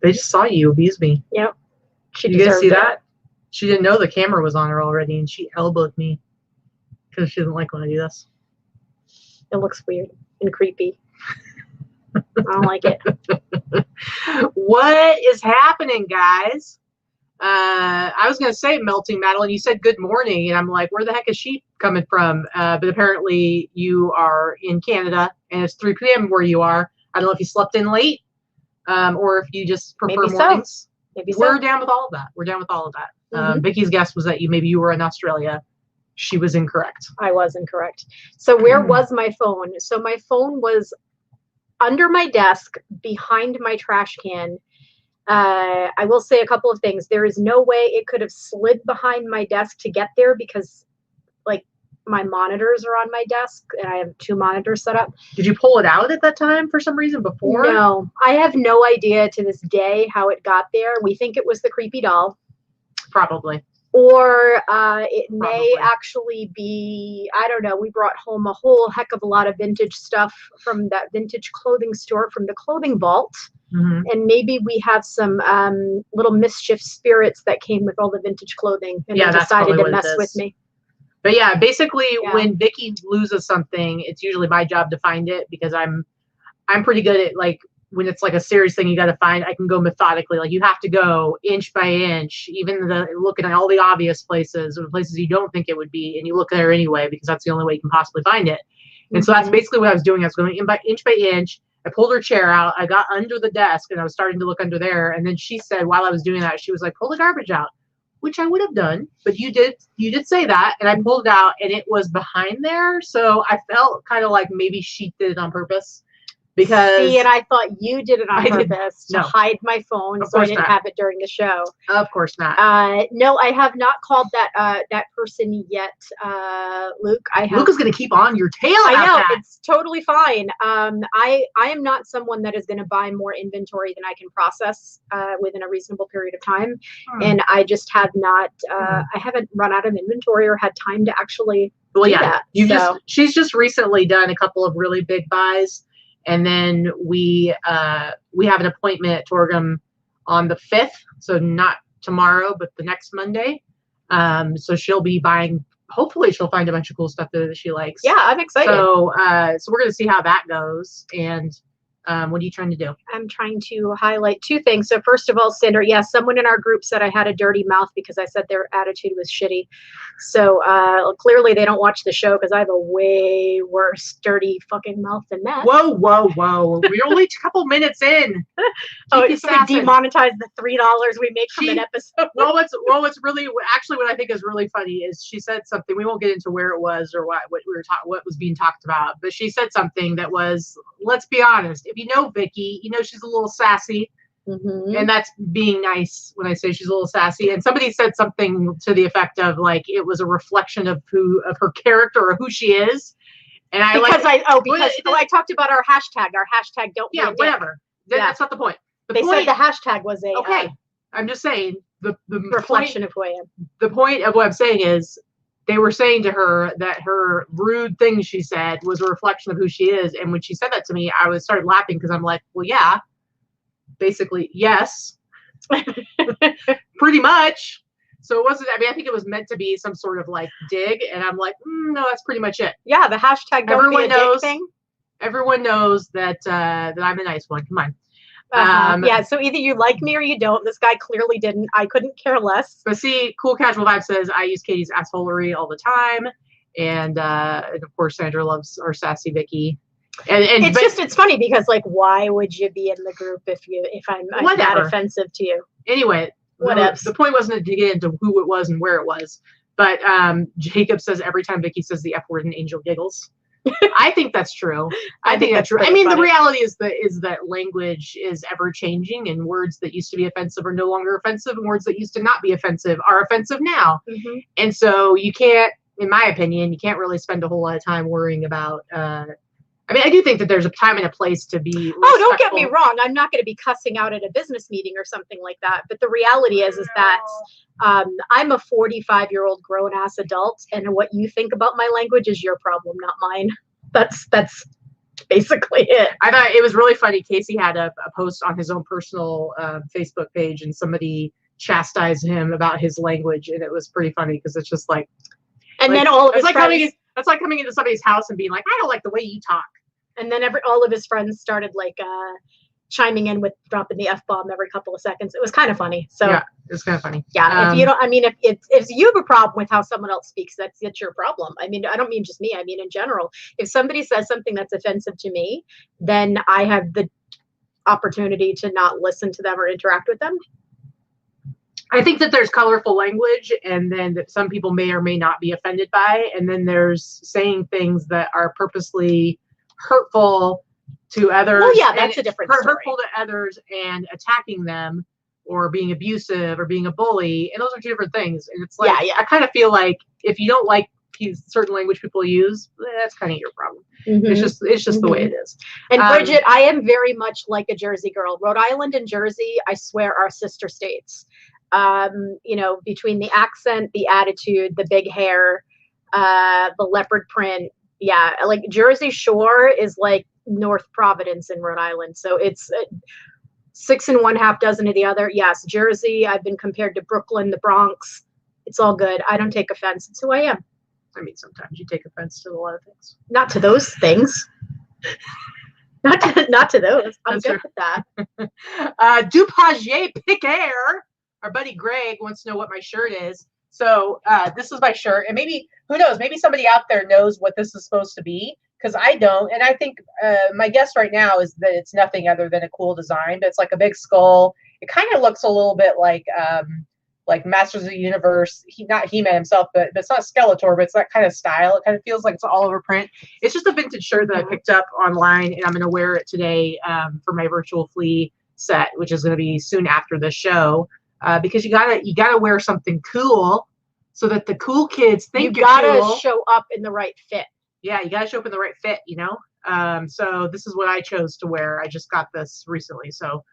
They just saw you abuse me. Yep. You guys see that? She didn't know the camera was on her already, and she elbowed me because she doesn't like when I do this. It looks weird and creepy. I don't like it. What is happening, guys? I was going to say melting metal, and you said good morning, and I'm like, where the heck is she coming from? But apparently you are in Canada, and it's 3 p.m. where you are. I don't know if you slept in late, or if you just prefer Maybe mornings. So. Maybe We're so. down with all of that. We're down with all of that. Vicki's guess was that maybe you were in Australia. She was incorrect. I was incorrect. So where was my phone? So my phone was under my desk behind my trash can. I will say a couple of things. There is no way it could have slid behind my desk to get there because like my monitors are on my desk and I have 2 monitors set up. Did you pull it out at that time for some reason before? No, I have no idea to this day how it got there. We think it was the creepy doll. Probably. Or it may actually be, I don't know, we brought home a whole heck of a lot of vintage stuff from that vintage clothing store from the clothing vault. And maybe we have some little mischief spirits that came with all the vintage clothing and they decided to mess with me. But yeah, basically when Vicki loses something, it's usually my job to find it because I'm pretty good at like when it's like a serious thing you got to find. I can go methodically, like you have to go inch by inch, even looking at all the obvious places or places you don't think it would be, and you look there anyway because that's the only way you can possibly find it. And so that's basically what I was doing. I was going inch by inch. I pulled her chair out. I got under the desk and I was starting to look under there. And then she said, while I was doing that, she was like, pull the garbage out, which I would have done. But you did say that. And I pulled it out and it was behind there. So I felt kind of like maybe she did it on purpose. Because and I thought you did it on purpose to hide my phone so I didn't have it during the show. Of course not. No, I have not called that person yet, Luke. Luke is going to keep on your tail. I know it's totally fine. I am not someone that is going to buy more inventory than I can process within a reasonable period of time, and I just have not. I haven't run out of inventory or had time to actually do that. She's just recently done a couple of really big buys. And then we have an appointment at Torgum on the 5th, so not tomorrow, but the next Monday. So she'll be buying. Hopefully, she'll find a bunch of cool stuff that she likes. Yeah, I'm excited. So we're gonna see how that goes. And what are you trying to do? I'm trying to highlight 2 things. So first of all, Sandra, yes, someone in our group said I had a dirty mouth because I said their attitude was shitty. So clearly they don't watch the show because I have a way worse dirty fucking mouth than that. Whoa. We're only a couple minutes in. So we demonetize the $3 we make from an episode. Well, what's really actually what I think is really funny is she said something. We won't get into where it was or what was being talked about, but she said something that was, let's be honest. If you know Vicki, you know she's a little sassy. And that's being nice when I say she's a little sassy. And somebody said something to the effect of like it was a reflection of her character or who she is. And I I talked about our hashtag. Our hashtag don't be a dick. Whatever. That's not the point. They said the hashtag was a I'm just saying the reflection of who I am. The point of what I'm saying is they were saying to her that her rude thing she said was a reflection of who she is. And when she said that to me, I started laughing because I'm like, well, yeah. Basically, yes, pretty much. So it wasn't, I think it was meant to be some sort of like dig. And I'm like, no, that's pretty much it. Yeah. The hashtag don't be a dick thing. Everyone knows that I'm a nice one. Come on. Yeah. So either you like me or you don't. This guy clearly didn't. I couldn't care less. But see, Cool Casual Vibe says, I use Katie's assholery all the time. And of course, Sandra loves our sassy Vicki. And it's funny because like why would you be in the group if I'm that offensive to you? Anyway, the point wasn't to get into who it was and where it was, but Jacob says every time Vicki says the F word an angel giggles. I think that's true. I think that's true. I mean, funny. The reality is that language is ever changing, and words that used to be offensive are no longer offensive, and words that used to not be offensive are offensive now. And so you can't, in my opinion, you can't really spend a whole lot of time worrying about. I do think that there's a time and a place to be respectful. Oh, don't get me wrong. I'm not going to be cussing out at a business meeting or something like that. But the reality is that I'm a 45-year-old grown-ass adult, and what you think about my language is your problem, not mine. That's basically it. I thought it was really funny. Casey had a post on his own personal Facebook page, and somebody chastised him about his language, and it was pretty funny because it's just like, and then all of his friends. That's like coming into somebody's house and being like, I don't like the way you talk. And then all of his friends started like chiming in with dropping the F-bomb every couple of seconds. It was kind of funny. So yeah, it was kind of funny. Yeah, if you don't, I mean, if you have a problem with how someone else speaks, that's your problem. I mean, I don't mean just me. I mean in general. If somebody says something that's offensive to me, then I have the opportunity to not listen to them or interact with them. I think that there's colorful language, and then that some people may or may not be offended by, and then there's saying things that are purposely hurtful to others. Well, yeah, that's a different story. Hurtful to others and attacking them, or being abusive, or being a bully, and those are two different things. And it's like, I kind of feel like if you don't like certain language people use, that's kind of your problem. Mm-hmm. It's just the way it is. And Bridget, I am very much like a Jersey girl. Rhode Island and Jersey, I swear, are sister states. You know, between the accent, the attitude, the big hair, the leopard print. Yeah, like Jersey Shore is like North Providence in Rhode Island. So it's 6 1/2 dozen of the other. Yes, Jersey, I've been compared to Brooklyn, the Bronx. It's all good. I don't take offense. It's who I am. I mean, sometimes you take offense to a lot of things. Not to those things. Not to those. I'm good with that. DuPagier Pick Air. Our buddy Greg wants to know what my shirt is. So this is my shirt, and maybe, who knows, maybe somebody out there knows what this is supposed to be, because I don't. And I think my guess right now is that it's nothing other than a cool design, but it's like a big skull. It kind of looks a little bit like Masters of the Universe, not He-Man himself, but it's not Skeletor, but it's that kind of style. It kind of feels like it's all over print. It's just a vintage shirt that I picked up online, and I'm going to wear it today for my virtual Flea set, which is going to be soon after the show. Because you gotta wear something cool so that the cool kids think you gotta show up in the right fit. Yeah, you gotta show up in the right fit, you know. So this is what I chose to wear. I just got this recently, so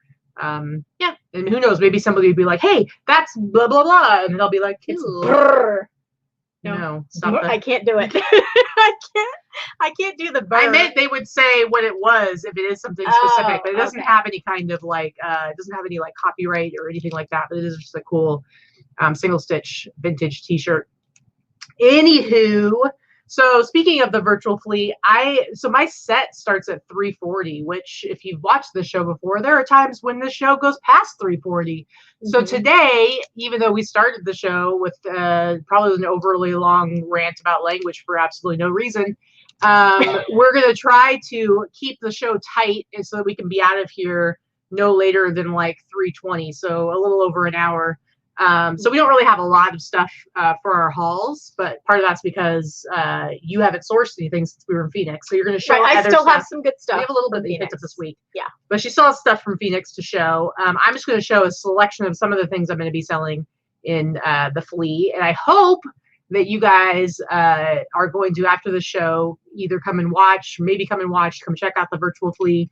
yeah. And who knows? Maybe somebody would be like, "Hey, that's blah blah blah," and they'll be like, "No, stop that. I can't do it. I can't do the burr. I meant they would say what it was if it is something specific, but it doesn't have any kind of like it doesn't have any like copyright or anything like that. But it is just a cool single stitch vintage t-shirt. Anywho, so speaking of the virtual Flea, so my set starts at 340, which if you've watched the show before, there are times when this show goes past 340. Mm-hmm. So today, even though we started the show with probably an overly long rant about language for absolutely no reason, we're going to try to keep the show tight, and so that we can be out of here no later than like 3:20, so a little over an hour. So we don't really have a lot of stuff for our hauls, but part of that's because you haven't sourced anything since we were in Phoenix. So you're going to show. I still have some good stuff. We have a little bit that you picked up this week. Yeah, but she still has stuff from Phoenix to show. I'm just going to show a selection of some of the things I'm going to be selling in the Flea, and I hope that you guys are going to, after the show, either come check out the virtual Flea.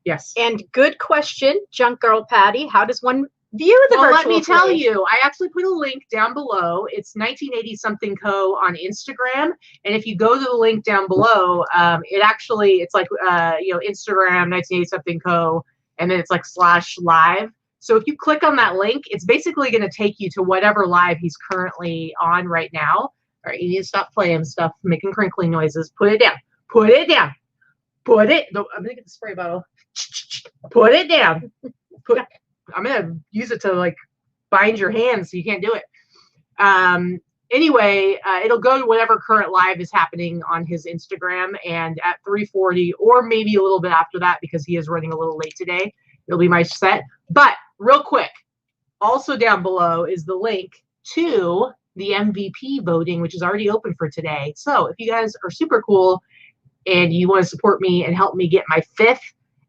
Yes. And good question, Junk Girl Patty. How does one view the virtual Let me Flea? tell you, I actually put a link down below. It's 1980 something co on Instagram, and if you go to the link down below, it's like Instagram 1980 something co, and then it's like /live. So if you click on that link, it's basically going to take you to whatever live he's currently on right now. All right, you need to stop playing stuff, making crinkling noises. Put it down. Put it down. Put it. I'm going to get the spray bottle. Put it down. I'm going to use it to like bind your hands so you can't do it. Anyway, it'll go to whatever current live is happening on his Instagram, and at 3:40 or maybe a little bit after that, because he is running a little late today, it'll be my set. But real quick, also down below is the link to the MVP voting, which is already open for today. So if you guys are super cool and you want to support me and help me get my 5th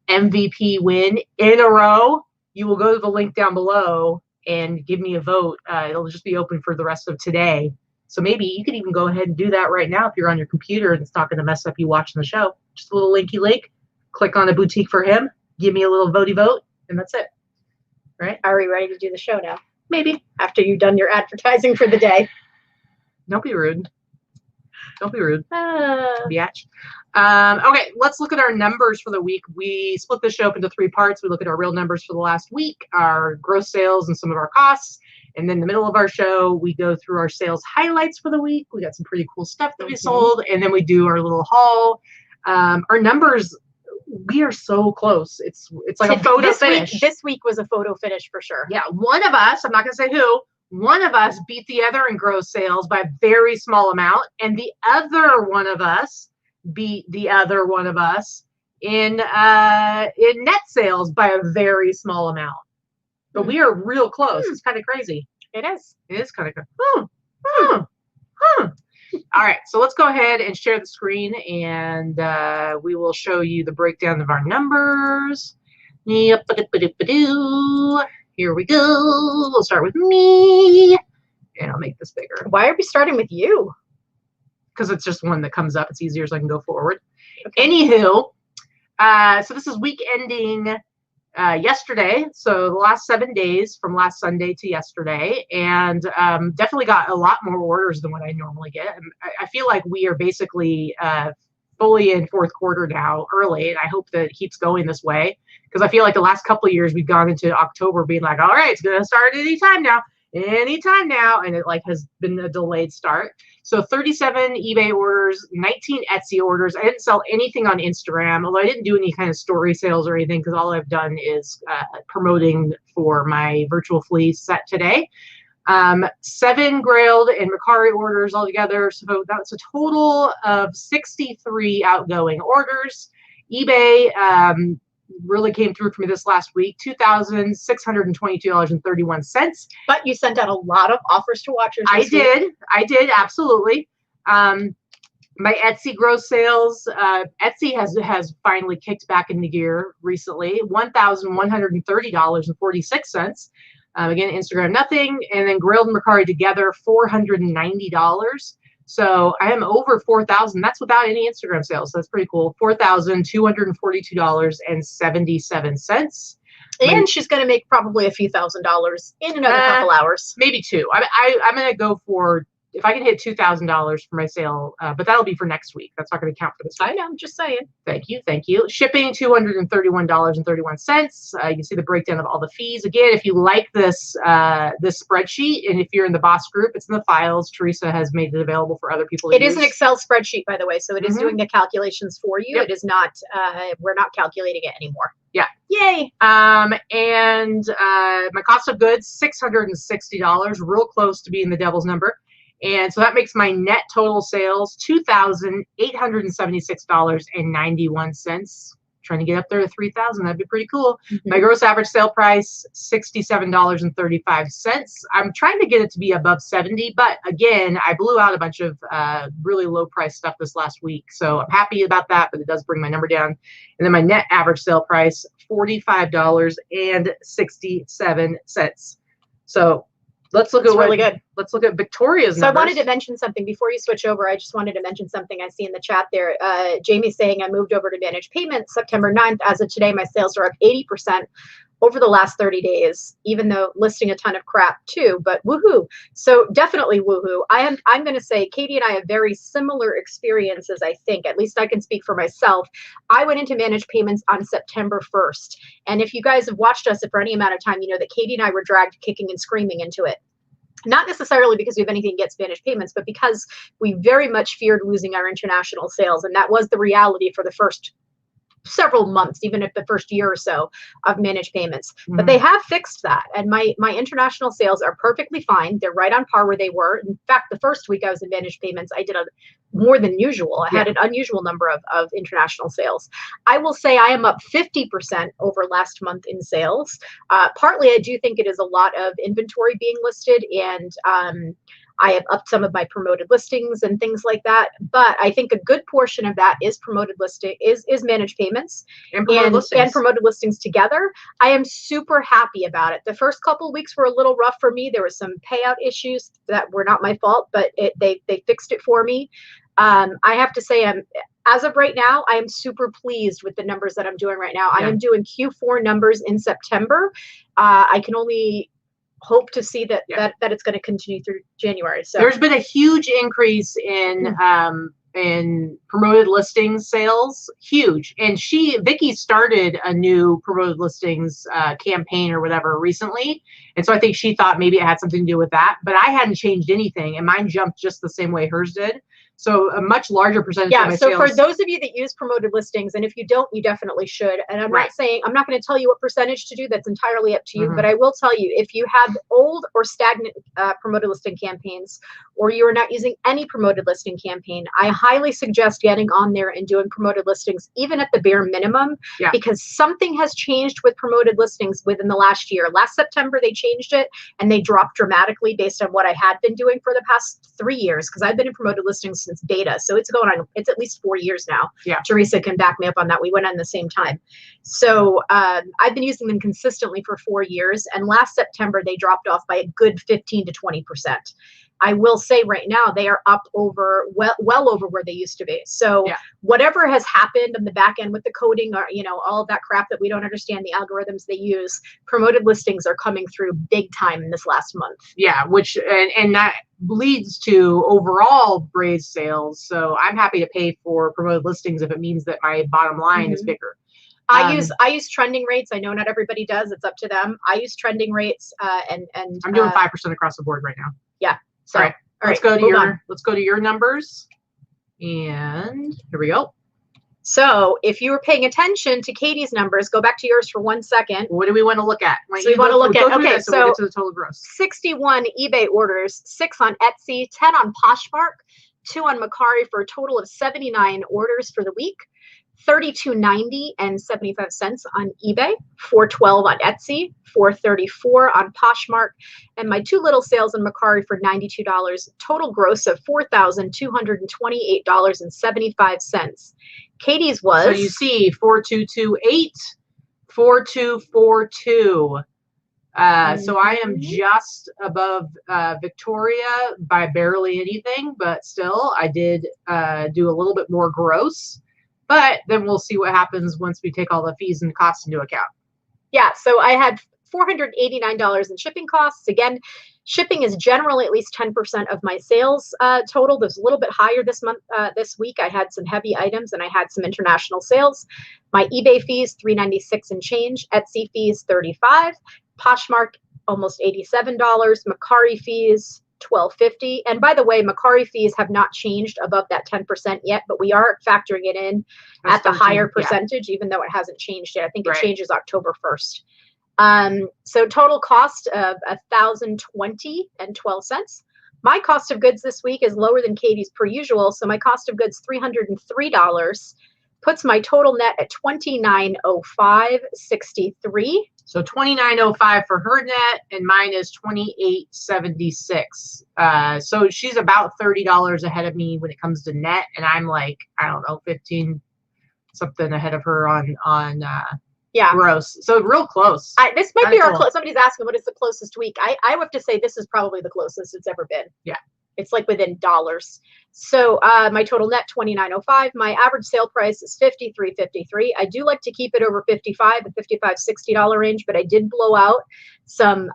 MVP win in a row, you will go to the link down below and give me a vote. It'll just be open for the rest of today. So maybe you could even go ahead and do that right now if you're on your computer and it's not going to mess up you watching the show. Just a little linky link. Click on a boutique for him. Give me a little votey vote, and that's it. Right? Are we ready to do the show now? Maybe. After you've done your advertising for the day. Don't be rude. Don't be rude. Biatch. Okay, let's look at our numbers for the week. We split the show up into 3 parts. We look at our real numbers for the last week, our gross sales, and some of our costs. And then in the middle of our show, we go through our sales highlights for the week. We got some pretty cool stuff that we sold. And then we do our little haul. Our numbers, we are so close. It's like a photo finish. This week was a photo finish for sure. Yeah, one of us, I'm not going to say who, one of us beat the other in gross sales by a very small amount. And the other one of us beat the other one of us in net sales by a very small amount. But we are real close. It's kind of crazy. It is. It is kind of crazy. All right, so let's go ahead and share the screen, and we will show you the breakdown of our numbers. Yep, here we go. We'll start with me, and I'll make this bigger. Why are we starting with you? Because it's just one that comes up. It's easier so I can go forward. Okay. Anywho, so this is week ending yesterday, so the last 7 days from last Sunday to yesterday, and definitely got a lot more orders than what I normally get. I feel like we are basically fully in 4th quarter now, early, and I hope that it keeps going this way, because I feel like the last couple of years we've gone into October being like, all right, it's gonna start anytime now, and it like has been a delayed start. So 37 eBay orders, 19 Etsy orders. I didn't sell anything on Instagram, although I didn't do any kind of story sales or anything, because all I've done is promoting for my virtual Flea set today. 7 Grailed and Mercari orders altogether. So that's a total of 63 outgoing orders. eBay really came through for me this last week, $2,622.31. But you sent out a lot of offers to watchers. I did, absolutely. My Etsy gross sales, Etsy has finally kicked back into gear recently, $1,130.46. Again, Instagram, nothing. And then Grailed and Mercari together, $490. So I am over 4,000. That's without any Instagram sales. So that's pretty cool. $4,242.77. And she's going to make probably a few $1,000s in another couple hours. Maybe 2. I'm going to go for, if I can hit $2,000 for my sale, but that'll be for next week. That's not going to count for this week. I know, I'm just saying. Thank you. Shipping, $231.31. You can see the breakdown of all the fees. Again, if you like this this spreadsheet, and if you're in the boss group, it's in the files. Teresa has made it available for other people to use. It is an Excel spreadsheet, by the way, so it is doing the calculations for you. Yep. It is not, we're not calculating it anymore. Yeah. Yay. And my cost of goods, $660, real close to being the devil's number. And so that makes my net total sales $2,876.91. Trying to get up there to 3,000. That'd be pretty cool. My gross average sale price, $67.35. I'm trying to get it to be above 70, but again, I blew out a bunch of really low price stuff this last week. So I'm happy about that, but it does bring my number down. And then my net average sale price, $45.67. So let's look at really good. Let's look at Victoria's numbers. I wanted to mention something before you switch over. I just wanted to mention something I see in the chat there. Jamie's saying I moved over to managed payments September 9th. As of today, my sales are up 80% over the last 30 days, even though listing a ton of crap too, but woohoo. So definitely woohoo. I'm going to say Katy and I have very similar experiences, I think. At least I can speak for myself. I went into managed payments on September 1st. And if you guys have watched us for any amount of time, you know that Katy and I were dragged kicking and screaming into it. Not necessarily because we have anything against managed payments, but because we very much feared losing our international sales. And that was the reality for the first several months, even if the first year or so of managed payments. But they have fixed that. And my international sales are perfectly fine. They're right on par where they were. In fact, the first week I was in managed payments, I did more than usual. I had an unusual number of international sales. I will say I am up 50% over last month in sales. Partly, I do think it is a lot of inventory being listed, and I have upped some of my promoted listings and things like that. But I think a good portion of that is promoted listing, is managed payments and promoted listings together. I am super happy about it. The first couple of weeks were a little rough for me. There were some payout issues that were not my fault, but they fixed it for me. I have to say, as of right now, I am super pleased with the numbers that I'm doing right now. I am doing Q4 numbers in September. I can only hope to see that it's going to continue through January. So there's been a huge increase in promoted listings sales, huge. And Vikki started a new promoted listings campaign or whatever recently. And so I think she thought maybe it had something to do with that, but I hadn't changed anything and mine jumped just the same way hers did. So a much larger percentage of my sales. For those of you that use promoted listings, and if you don't, you definitely should. And I'm not saying, I'm not going to tell you what percentage to do. That's entirely up to you. But I will tell you, if you have old or stagnant promoted listing campaigns, or you are not using any promoted listing campaign, I highly suggest getting on there and doing promoted listings, even at the bare minimum, because something has changed with promoted listings within the last year. Last September, they changed it and they dropped dramatically based on what I had been doing for the past 3 years, because I've been in promoted listings since beta. So it's going on, it's at least 4 years now. Yeah. Teresa can back me up on that. We went on the same time. So I've been using them consistently for 4 years. And last September, they dropped off by a good 15 to 20%. I will say right now they are up over well over where they used to be. So whatever has happened on the back end with the coding, or all of that crap that we don't understand, the algorithms they use, promoted listings are coming through big time in this last month. Yeah, which and that leads to overall raised sales. So I'm happy to pay for promoted listings if it means that my bottom line is bigger. I use trending rates. I know not everybody does. It's up to them. I use trending rates and I'm doing 5% across the board right now. Yeah. So, all right, let's go to your numbers. And here we go. So if you were paying attention to Katy's numbers, go back to yours for 1 second. What do we want to look at? So we want to look at, okay, so we'll get to the total gross. 61 eBay orders, 6 on Etsy, 10 on Poshmark, 2 on Mercari, for a total of 79 orders for the week. $32.90 and 75 cents on eBay, $4.12 on Etsy, $4.34 on Poshmark, and my 2 little sales on Mercari for $92. Total gross of $4,228.75. Katy's was. So you see 4228, 4242. So I am just above Victoria by barely anything, but still I did do a little bit more gross. But then we'll see what happens once we take all the fees and costs into account. Yeah, so I had $489 in shipping costs. Again, shipping is generally at least 10% of my sales total. There's a little bit higher this month. This week, I had some heavy items and I had some international sales. My eBay fees, $396 and change. Etsy fees, $35. Poshmark, almost $87. Mercari fees, $12.50. And by the way, Mercari fees have not changed above that 10% yet, but we are factoring it in at the higher percentage, even though it hasn't changed yet. I think it changes October 1st. So total cost of $1,020.12. My cost of goods this week is lower than Katy's per usual. So my cost of goods, $303, puts my total net at $2905.63. So $29.05 for her net, and mine is $28.76. So she's about $30 ahead of me when it comes to net, and I'm like, I don't know, 15 something ahead of her on gross. So real close. This might be our close. Somebody's asking what is the closest week. I have to say this is probably the closest it's ever been. Yeah. It's like within dollars. So my total net, $29.05. My average sale price is $53.53. I do like to keep it over $55, the $55, $60 range, but I did blow out some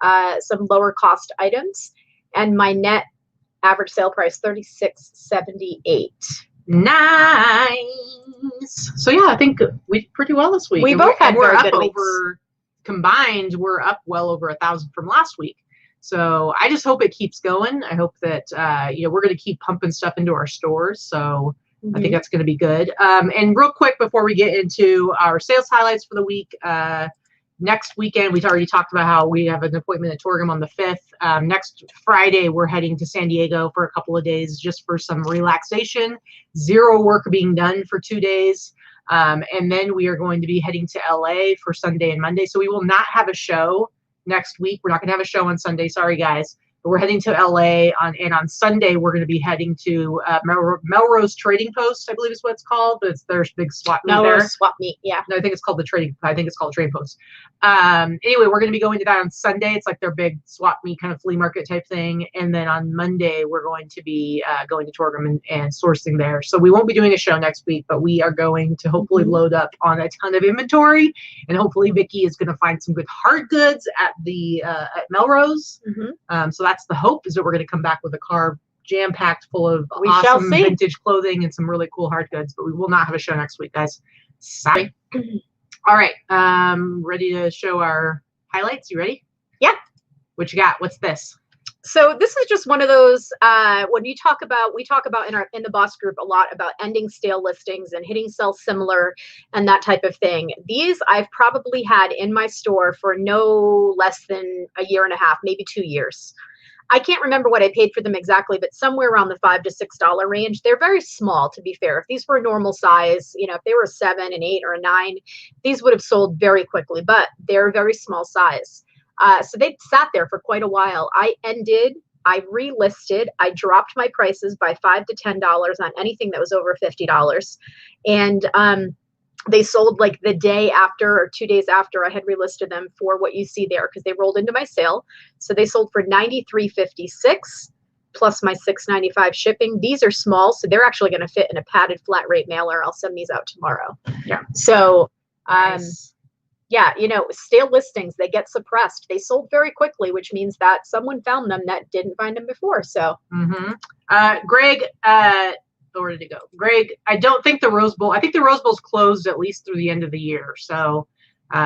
lower cost items. And my net average sale price, $36.78. Nice. So yeah, I think we did pretty well this week. We both had very good weeks. Combined, we're up well over 1,000 from last week. So I just hope it keeps going. I hope that, we're going to keep pumping stuff into our stores. So I think that's going to be good. And real quick, before we get into our sales highlights for the week, next weekend, we've already talked about how we have an appointment at Torgum on the 5th. Next Friday, we're heading to San Diego for a couple of days just for some relaxation. 0 work being done for 2 days. And then we are going to be heading to LA for Sunday and Monday. So we will not have a show next week. We're not going to have a show on Sunday. Sorry, guys. But we're heading to LA and on Sunday we're going to be heading to Melrose Trading Post, I believe is what it's called. But there's big swap meet there. Swap meet, yeah. No, I think it's called Trading Post. Anyway, we're going to be going to that on Sunday. It's like their big swap meet kind of flea market type thing. And then on Monday we're going to be going to Torgum and sourcing there. So we won't be doing a show next week, but we are going to hopefully load up on a ton of inventory, and hopefully Vikki is going to find some good hard goods at the at Melrose. So that's the hope, is that we're going to come back with a car jam-packed full of awesome vintage clothing and some really cool hard goods. But we will not have a show next week, guys. Sorry. All right, ready to show our highlights? You ready? Yeah. What you got? What's this? So this is just one of those, when we talk about in the boss group a lot about ending stale listings and hitting sell similar and that type of thing. These I've probably had in my store for no less than a year and a half, maybe 2 years. I can't remember what I paid for them exactly, but somewhere around the $5 to $6 range. They're very small, to be fair. If these were normal size, you know, if they were a 7, an 8, or a 9, these would have sold very quickly, but they're very small size. So they sat there for quite a while. I relisted, I dropped my prices by $5 to $10 on anything that was over $50. And they sold like the day after or 2 days after I had relisted them for what you see there, because they rolled into my sale. So they sold for $93.56 plus my $6.95 shipping. These are small, so they're actually going to fit in a padded flat rate mailer. I'll send these out tomorrow. Yeah. So, Nice. yeah, you know, stale listings, they get suppressed. They sold very quickly, which means that someone found them that didn't find them before. So, Greg, where did it go? Greg, I don't think the Rose Bowl. I think the Rose Bowl's closed at least through the end of the year. So,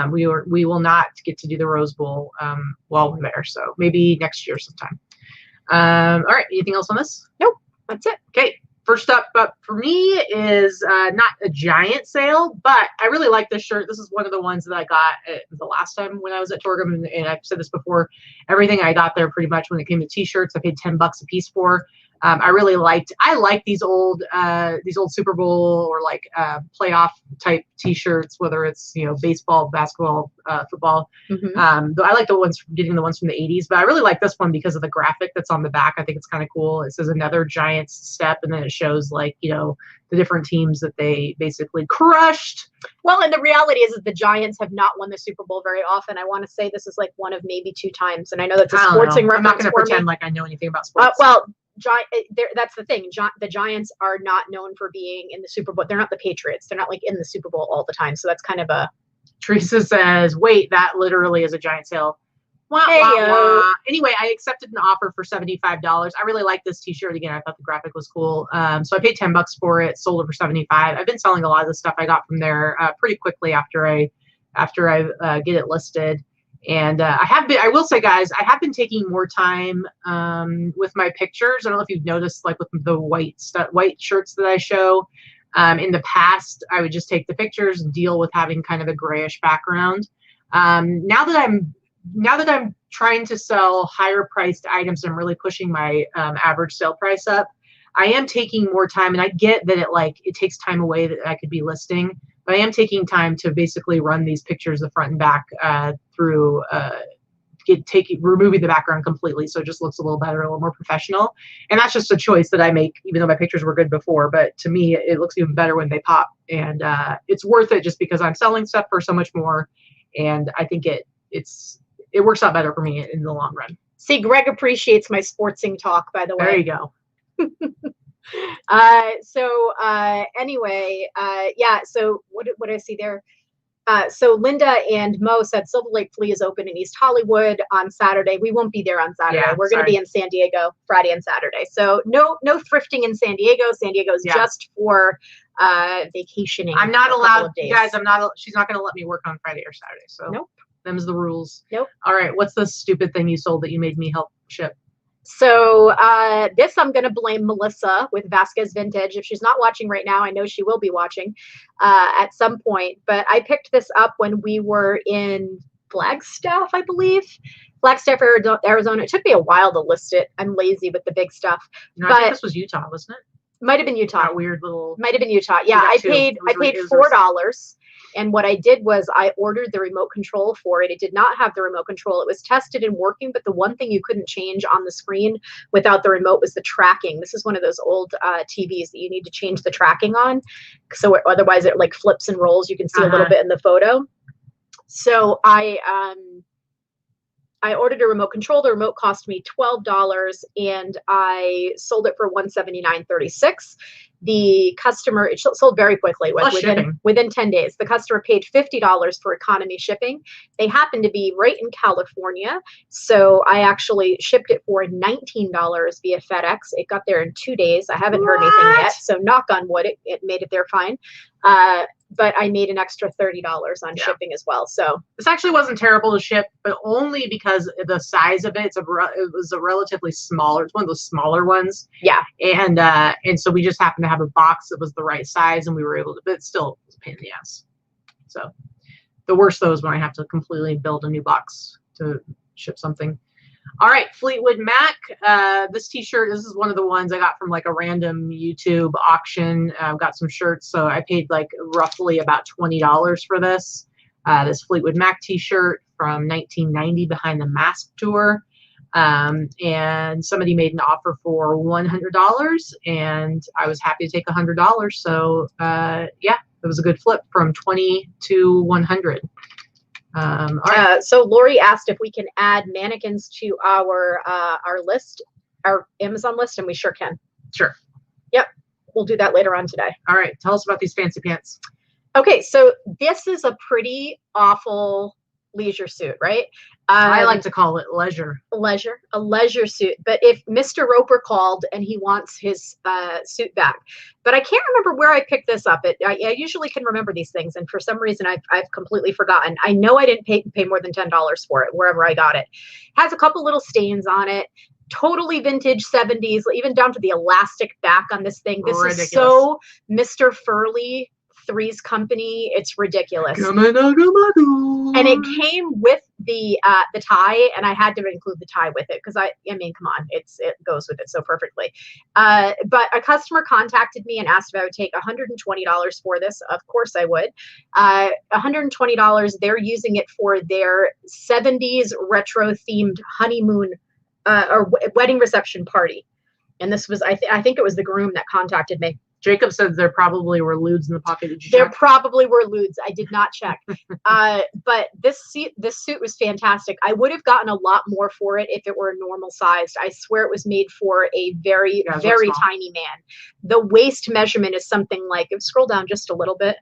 we will not get to do the Rose Bowl while we're there. So maybe next year sometime. All right. Anything else on this? Nope. That's it. Okay. First up for me is not a giant sale, but I really like this shirt. This is one of the ones that I got the last time when I was at Torgum, and I've said this before. Everything I got there pretty much when it came to t-shirts, I paid $10 a piece for. I like these old Super Bowl or like playoff type t-shirts, whether it's, you know, baseball, basketball, football. Though I like the ones from the 80s, but I really like this one because of the graphic that's on the back. I think it's kind of cool. It says another Giants step, and then it shows, like, you know, the different teams that they basically crushed. Well, and the reality is that the Giants have not won the Super Bowl very often. I want to say this is like one of maybe 2 times, and I know that's a sportsing reference. I'm not going to pretend like I know anything about sports. That's the thing. The Giants are not known for being in the Super Bowl. They're not the Patriots. They're not like in the Super Bowl all the time. So that's kind of a. Teresa says, "Wait, that literally is a giant sale." Wah, wah, wah. Anyway, I accepted an offer for $75. I really like this T-shirt. Again, I thought the graphic was cool. So I paid $10 for it. Sold it for $75. I've been selling a lot of the stuff I got from there pretty quickly after I get it listed. And I will say, guys, I have been taking more time with my pictures. I don't know if you've noticed, like with the white shirts that I show. In the past, I would just take the pictures and deal with having kind of a grayish background. Now that I'm trying to sell higher priced items, I'm really pushing my average sale price up. I am taking more time, and I get that it takes time away that I could be listing. But I am taking time to basically run these pictures, the front and back, through removing the background completely, so it just looks a little better, a little more professional. And that's just a choice that I make, even though my pictures were good before. But to me, it looks even better when they pop, and it's worth it just because I'm selling stuff for so much more, and I think it works out better for me in the long run. See, Greg appreciates my sportsing talk, by the way. There you go. Anyway, yeah, so what did I see there? So Linda and Mo said Silver Lake Flea is open in East Hollywood on Saturday. We won't be there on Saturday. Yeah, we're going to be in San Diego Friday and Saturday. So no thrifting in San Diego. San Diego is just for vacationing. I'm not allowed, guys. She's not going to let me work on Friday or Saturday. So nope. Them's the rules. Nope. All right. What's the stupid thing you sold that you made me help ship? So this I'm going to blame Melissa with Vasquez Vintage. If she's not watching right now, I know she will be watching at some point. But I picked this up when we were in Flagstaff, I believe. Flagstaff, Arizona. It took me a while to list it. I'm lazy with the big stuff. No, I think this was Utah, wasn't it? Might have been Utah. That weird little. Might have been Utah. Yeah, I paid $4. And what I did was I ordered the remote control for it. It did not have the remote control. It was tested and working, but the one thing you couldn't change on the screen without the remote was the tracking. This is one of those old TVs that you need to change the tracking on. So otherwise it like flips and rolls. You can see a little bit in the photo. So I ordered a remote control. The remote cost me $12 and I sold it for $179.36. The customer, it sold very quickly within 10 days. The customer paid $50 for economy shipping. They happened to be right in California. So I actually shipped it for $19 via FedEx. It got there in 2 days. I haven't heard anything yet. So knock on wood, it made it there fine. But I made an extra $30 on shipping as well. So this actually wasn't terrible to ship, but only because the size of it. It was a relatively smaller. It's one of those smaller ones. Yeah. And so we just happened to have a box that was the right size, and we were able to. But it still was a pain in the ass. So the worst though is when I have to completely build a new box to ship something. All right, Fleetwood Mac. This t-shirt, this is one of the ones I got from like a random YouTube auction. I've got some shirts, so I paid like roughly about $20 for this. This Fleetwood Mac t-shirt from 1990 Behind the Mask tour. And somebody made an offer for $100, and I was happy to take $100. So yeah, it was a good flip from 20 to 100. All right. So Lori asked if we can add mannequins to our list, our Amazon list, and we sure can. Sure. Yep. We'll do that later on today. All right. Tell us about these fancy pants. Okay. So this is a pretty awful leisure suit, right? I like to call it leisure. A leisure suit. But if Mr. Roper called and he wants his suit back, but I can't remember where I picked this up. I usually can remember these things, and for some reason I've completely forgotten. I know I didn't pay more than $10 for it wherever I got it. Has a couple little stains on it. Totally vintage 70s, even down to the elastic back on this thing. This is so Mr. Furley, Three's Company. It's ridiculous. And it came with the tie, and I had to include the tie with it because I mean, come on, it goes with it so perfectly. But a customer contacted me and asked if I would take $120 for this. Of course I would. $120. They're using it for their 70s retro themed honeymoon or wedding reception party. And this was, I think it was the groom that contacted me. Jacob said there probably were lewds in the pocket. Did you There check? probably were lewds. I did not check. But this suit was fantastic. I would have gotten a lot more for it if it were normal sized. I swear it was made for a very tiny man. The waist measurement is something like, scroll down just a little bit.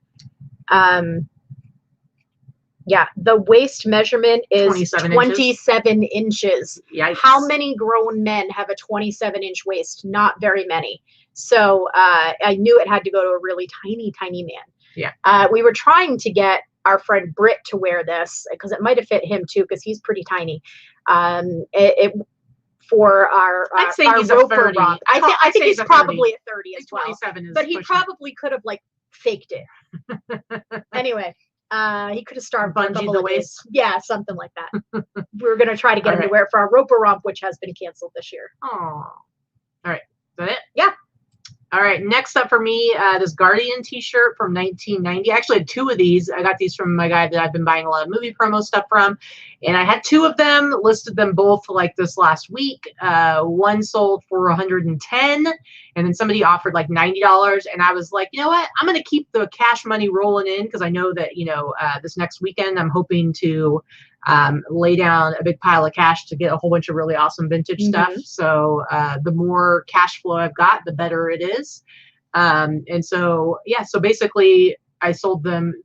Yeah, the waist measurement is 27 inches. Yikes. How many grown men have a 27-inch waist? Not very many. So I knew it had to go to a really tiny man. Yeah. We were trying to get our friend Britt to wear this because it might have fit him too, because he's pretty tiny. For our I'd say our he's Roper a 30. romp. I think he's probably a 30 as well. 27 is but he pushing probably could have like faked it. Anyway. He could have starved bungee the waist. Yeah, something like that. We were gonna try to get him to wear it for our Roper romp, which has been canceled this year. Oh, all right. Is that it? Yeah. All right. Next up for me, this Guardian T-shirt from 1990. I actually had two of these. I got these from my guy that I've been buying a lot of movie promo stuff from, and I had two of them. Listed them both like this last week. One sold for 110, and then somebody offered like $90, and I was like, you know what? I'm gonna keep the cash money rolling in because I know that this next weekend I'm hoping to lay down a big pile of cash to get a whole bunch of really awesome vintage stuff. So the more cash flow I've got, the better it is. And so, yeah, so basically I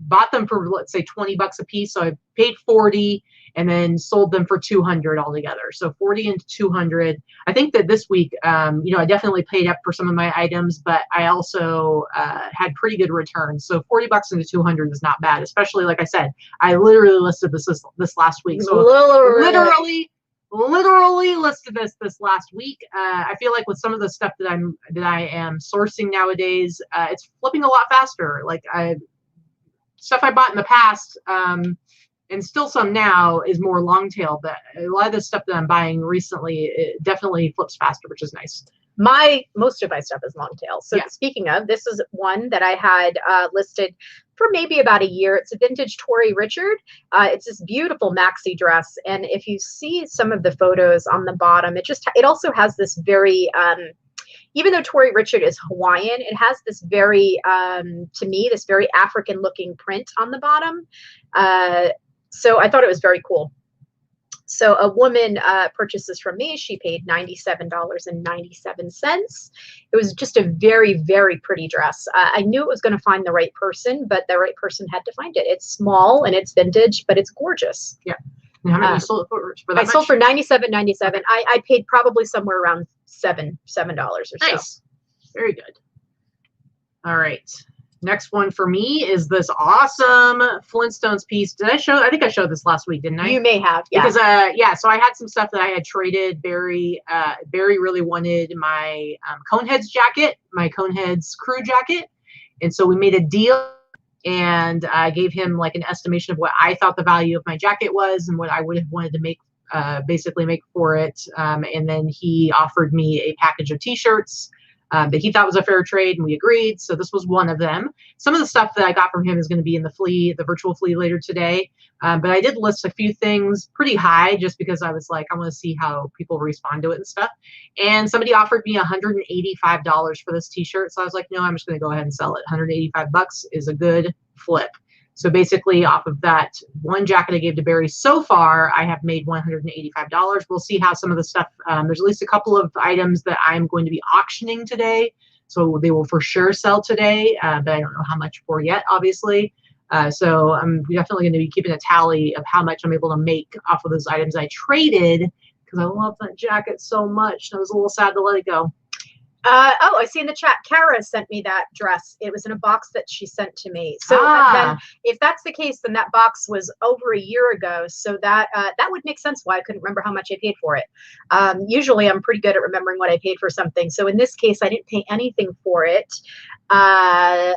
bought them for, let's say, $20 a piece. So I paid 40 and then sold them for 200 altogether. So 40 and 200. I think that this week, I definitely paid up for some of my items, but I also had pretty good returns. So $40 into 200 is not bad, especially like I said, I literally listed this last week. So literally listed this last week. I feel like with some of the stuff that I am sourcing nowadays, it's flipping a lot faster. Like stuff I bought in the past, and still some now, is more long tail, but a lot of the stuff that I'm buying recently, it definitely flips faster, which is nice. Most of my stuff is long tail. So speaking of, this is one that I had listed for maybe about a year. It's a vintage Tori Richard. It's this beautiful maxi dress. And if you see some of the photos on the bottom, it also has this very, even though Tori Richard is Hawaiian, it has this very, to me, this very African looking print on the bottom. So I thought it was very cool. So a woman purchased this from me. She paid $97.97. It was just a very, very pretty dress. I knew it was going to find the right person, but the right person had to find it. It's small and it's vintage, but it's gorgeous. Yeah. And how much you sold it for that much? Sold for $97.97. I paid probably somewhere around $7 or so. Nice. Very good. All right. Next one for me is this awesome Flintstones piece. Did I show? I think I showed this last week, didn't I? You may have, yeah. Because so I had some stuff that I had traded. Barry really wanted my Coneheads jacket, my Coneheads crew jacket, and so we made a deal. And I gave him like an estimation of what I thought the value of my jacket was and what I would have wanted to make, basically make for it. And then he offered me a package of T-shirts that he thought was a fair trade, and we agreed. So this was one of them. Some of the stuff that I got from him is going to be in the Flea, the virtual Flea later today. But I did list a few things pretty high just because I was like, I want to see how people respond to it and stuff. And somebody offered me $185 for this T-shirt. So I was like, no, I'm just going to go ahead and sell it. $185 is a good flip. So basically off of that one jacket I gave to Barry so far, I have made $185. We'll see how some of the stuff, there's at least a couple of items that I'm going to be auctioning today. So they will for sure sell today, but I don't know how much for yet, obviously. So I'm definitely going to be keeping a tally of how much I'm able to make off of those items I traded because I love that jacket so much. I was a little sad to let it go. Oh, I see in the chat, Kara sent me that dress. It was in a box that she sent to me. So then if that's the case, then that box was over a year ago. So that would make sense why I couldn't remember how much I paid for it. Usually I'm pretty good at remembering what I paid for something. So in this case, I didn't pay anything for it. Kara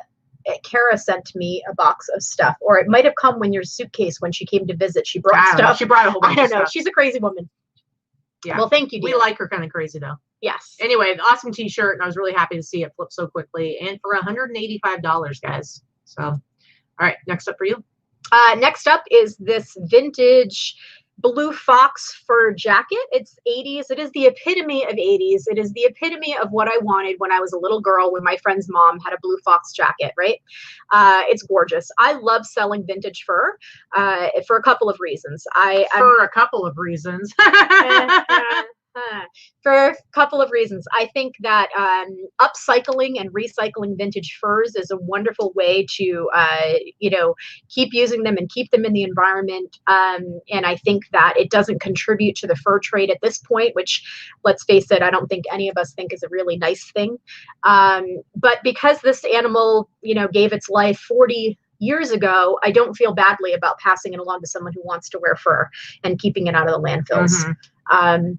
sent me a box of stuff, or it might have come when your suitcase, when she came to visit, she brought stuff. She brought a whole bunch of stuff. She's a crazy woman. Yeah. Well, thank you, dear. We like her kind of crazy though. Yes. Anyway, the awesome T-shirt, and I was really happy to see it flip so quickly, and for $185, guys. So, all right, next up for you. Next up is this vintage blue fox fur jacket. It's 80s. It is the epitome of 80s. It is the epitome of what I wanted when I was a little girl, when my friend's mom had a blue fox jacket, right? It's gorgeous. I love selling vintage fur for a couple of reasons. For a couple of reasons. I think that upcycling and recycling vintage furs is a wonderful way to, keep using them and keep them in the environment. And I think that it doesn't contribute to the fur trade at this point, which, let's face it, I don't think any of us think is a really nice thing. But because this animal, gave its life 40 years ago, I don't feel badly about passing it along to someone who wants to wear fur and keeping it out of the landfills. Mm-hmm.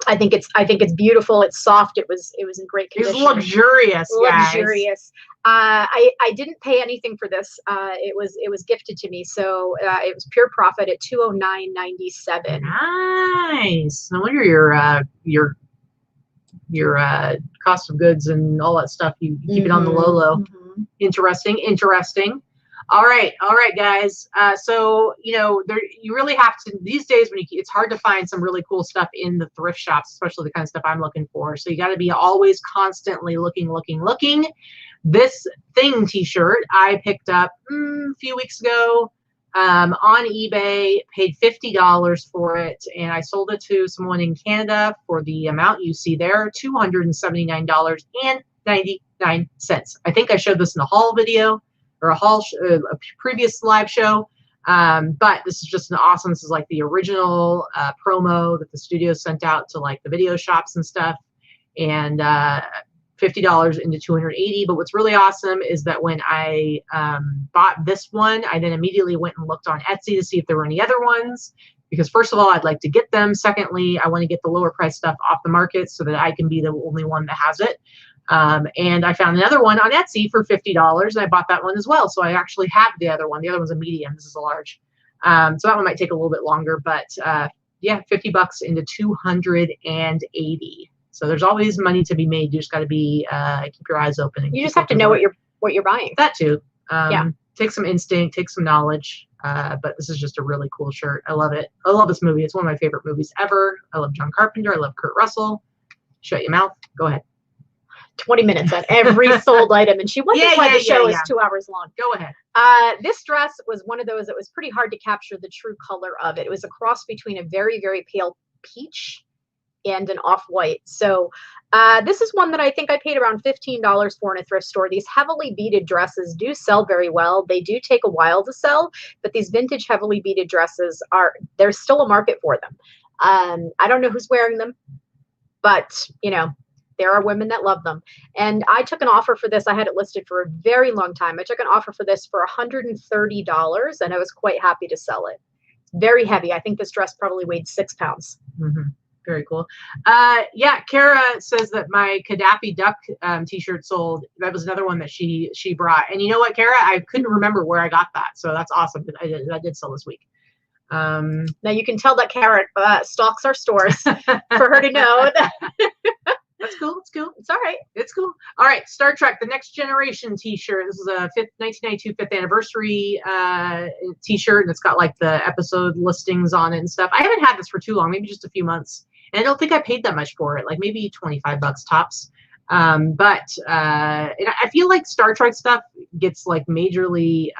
I think it's beautiful. It's soft. It was in great condition. It's luxurious. Luxurious. I didn't pay anything for this. It was gifted to me, so it was pure profit at $209.97. Nice. No wonder your cost of goods and all that stuff. You keep it on the low. Mm-hmm. Interesting. All right, guys. So you really have to these days it's hard to find some really cool stuff in the thrift shops, especially the kind of stuff I'm looking for. So you got to be always constantly looking. This Thing T-shirt I picked up a few weeks ago on eBay. Paid $50 for it, and I sold it to someone in Canada for the amount you see there, $279.99. I think I showed this in a haul video. Or a previous live show, but this is just an awesome. This is like the original promo that the studio sent out to like the video shops and stuff, and $50 into $280. But what's really awesome is that when I bought this one, I then immediately went and looked on Etsy to see if there were any other ones. Because first of all, I'd like to get them. Secondly, I want to get the lower price stuff off the market so that I can be the only one that has it. And I found another one on Etsy for $50, and I bought that one as well. So I actually have the other one. The other one's a medium. This is a large. So that one might take a little bit longer, but yeah, $50 into $280. So there's always money to be made. You just got to be keep your eyes open. And you just have to know what you're buying. That too. Yeah. takes some instinct, takes some knowledge. But this is just a really cool shirt. I love it. I love this movie. It's one of my favorite movies ever. I love John Carpenter. I love Kurt Russell. Shut your mouth. Go ahead. 20 minutes on every sold item, and she wonders why the show is 2 hours long. Go ahead. This dress was one of those that was pretty hard to capture the true color of it. It was a cross between a very, very pale peach and an off-white. So this is one that I think I paid around $15 for in a thrift store. These heavily beaded dresses do sell very well. They do take a while to sell, but these vintage heavily beaded dresses there's still a market for them. I don't know who's wearing them, but you know, there are women that love them. And I took an offer for this. I had it listed for a very long time. I took an offer for this for $130, and I was quite happy to sell it. Very heavy. I think this dress probably weighed 6 pounds. Mm-hmm. Very cool. Yeah, Kara says that my Gaddafi Duck t-shirt sold. That was another one that she brought. And you know what, Kara? I couldn't remember where I got that. So that's awesome. I did sell this week. Now you can tell that Kara stalks our stores for her to know that. That's cool. It's cool. It's all right. It's cool. All right. Star Trek, The Next Generation t-shirt. This is a 1992 5th anniversary t-shirt, and it's got like the episode listings on it and stuff. I haven't had this for too long, maybe just a few months. And I don't think I paid that much for it, like maybe $25 tops. But and I feel like Star Trek stuff gets like majorly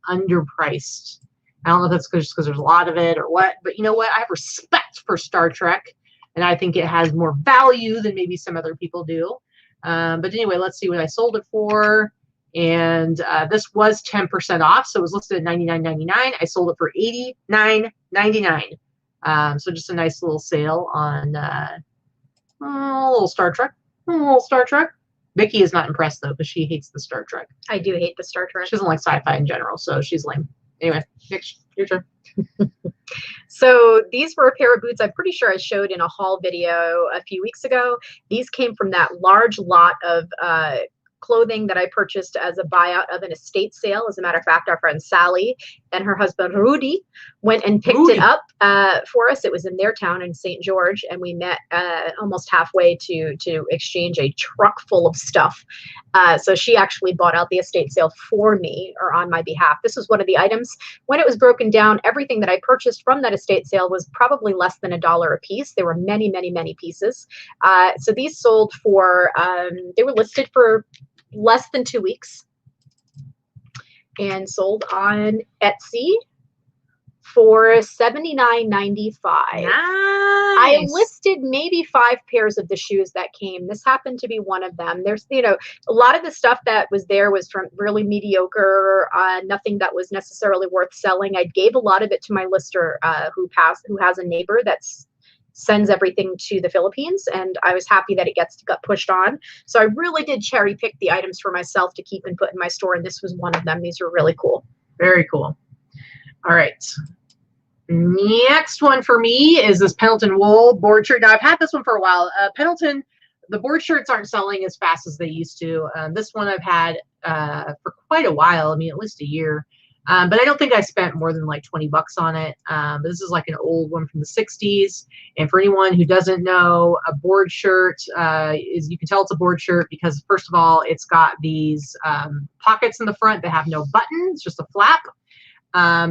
underpriced. I don't know if that's just because there's a lot of it or what, but you know what? I have respect for Star Trek. And I think it has more value than maybe some other people do. But anyway, let's see what I sold it for. And this was 10% off. So it was listed at $99.99. I sold it for $89.99. So just a nice little sale on a little Star Trek. A little Star Trek. Vikki is not impressed, though, because she hates the Star Trek. I do hate the Star Trek. She doesn't like sci-fi in general, so she's lame. Anyway, your turn. So these were a pair of boots I'm pretty sure I showed in a haul video a few weeks ago. These came from that large lot of clothing that I purchased as a buyout of an estate sale. As a matter of fact, our friend Sally and her husband Rudy went and picked it up for us. It was in their town in St. George, and we met almost halfway to exchange a truck full of stuff. So she actually bought out the estate sale for me, or on my behalf. This was one of the items. When it was broken down, everything that I purchased from that estate sale was probably less than $1 a piece. There were many, many, many pieces. So these sold for, they were listed for less than 2 weeks and sold on Etsy for $79.95. Nice. I listed maybe 5 pairs of the shoes that came. This happened to be one of them. There's, you know, a lot of the stuff that was there was from really mediocre, nothing that was necessarily worth selling. I gave a lot of it to my lister who has a neighbor that's sends everything to the Philippines, and I was happy that it got pushed on. So I really did cherry pick the items for myself to keep and put in my store, and this was one of them. These were really cool. Very cool. All right. Next one for me is this Pendleton wool board shirt. Now I've had this one for a while. Pendleton, the board shirts aren't selling as fast as they used to. This one I've had for quite a while. I mean, at least a year. But I don't think I spent more than like $20 on it. But this is like an old one from the 60s. And for anyone who doesn't know, a board shirt you can tell it's a board shirt because, first of all, it's got these pockets in the front that have no button. It's just a flap.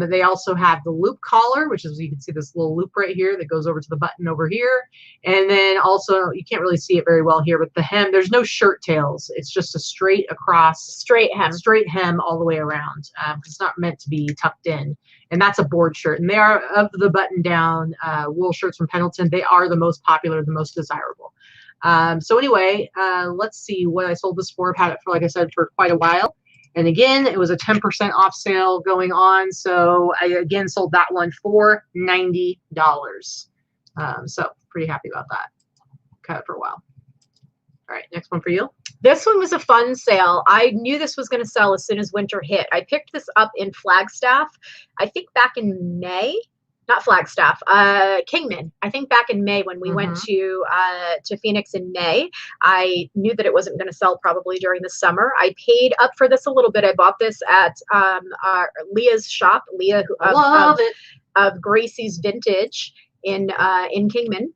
They also have the loop collar, which is, you can see this little loop right here that goes over to the button over here. And then also, you can't really see it very well here, but the hem, there's no shirt tails. It's just a straight hem all the way around. It's not meant to be tucked in. And that's a board shirt. And they are, of the button down wool shirts from Pendleton, they are the most popular, the most desirable. So anyway, let's see what I sold this for. I've had it for, like I said, for quite a while. And again, it was a 10% off sale going on. So I again sold that one for $90. So pretty happy about that. Cut it for a while. All right, next one for you. This one was a fun sale. I knew this was going to sell as soon as winter hit. I picked this up in Flagstaff, I think back in May. Not Flagstaff, Kingman. I think back in May when we went to Phoenix in May, I knew that it wasn't going to sell probably during the summer. I paid up for this a little bit. I bought this at Leah's shop, Leah of Gracie's Vintage in Kingman.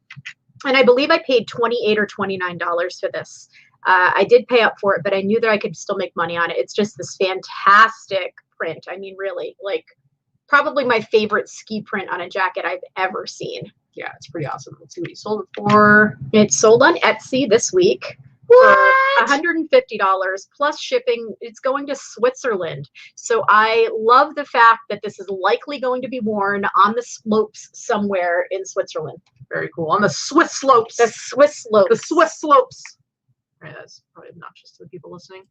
And I believe I paid $28 or $29 for this. I did pay up for it, but I knew that I could still make money on it. It's just this fantastic print. I mean, really, like probably my favorite ski print on a jacket I've ever seen. Yeah, it's pretty awesome. Let's see what you sold it for. It sold on Etsy this week. What? For $150 plus shipping. It's going to Switzerland. So I love the fact that this is likely going to be worn on the slopes somewhere in Switzerland. Very cool. On the Swiss slopes. The Swiss slopes. The Swiss slopes. All right, that's probably obnoxious to the people listening.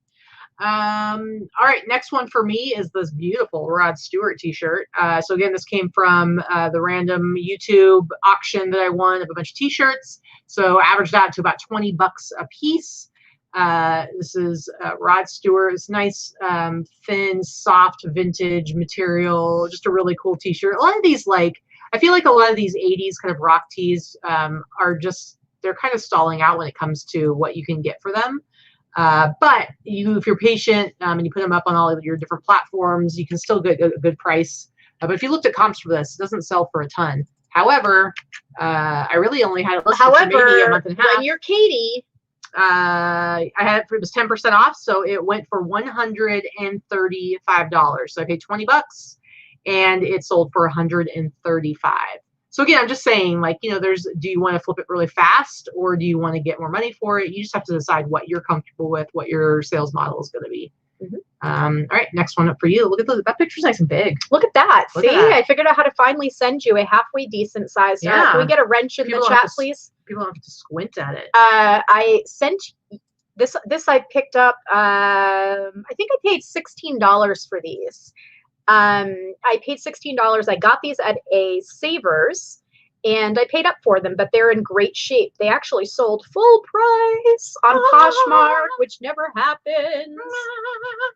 All right, next one for me is this beautiful Rod Stewart t-shirt. So again, this came from the random YouTube auction that I won of a bunch of t-shirts. So averaged out to about 20 bucks a piece. This is Rod Stewart. It's nice, thin, soft, vintage material. Just a really cool t-shirt. A lot of these, like, I feel like a lot of these 80s kind of rock tees are just, they're kind of stalling out when it comes to what you can get for them. But if you're patient and you put them up on all of your different platforms, you can still get a good price. But if you looked at comps for this, it doesn't sell for a ton. However, I really only had it listed for maybe a month and a half. When you're Katy, I had it was 10% off, so it went for $135. So I paid 20 bucks, and it sold for 135. So again, I'm just saying, like, you know, do you want to flip it really fast, or do you want to get more money for it? You just have to decide what you're comfortable with, what your sales model is going to be. All right, next one up for you. Look at that picture's nice and big. Look at that. Look See, at that. I figured out how to finally send you a halfway decent size. Yeah. Can we get a wrench in the chat, please? People don't have to squint at it. I sent this. I picked up. I think I paid $16 for these. I paid $16. I got these at a Savers, and I paid up for them, but they're in great shape. They actually sold full price on Poshmark, which never happens.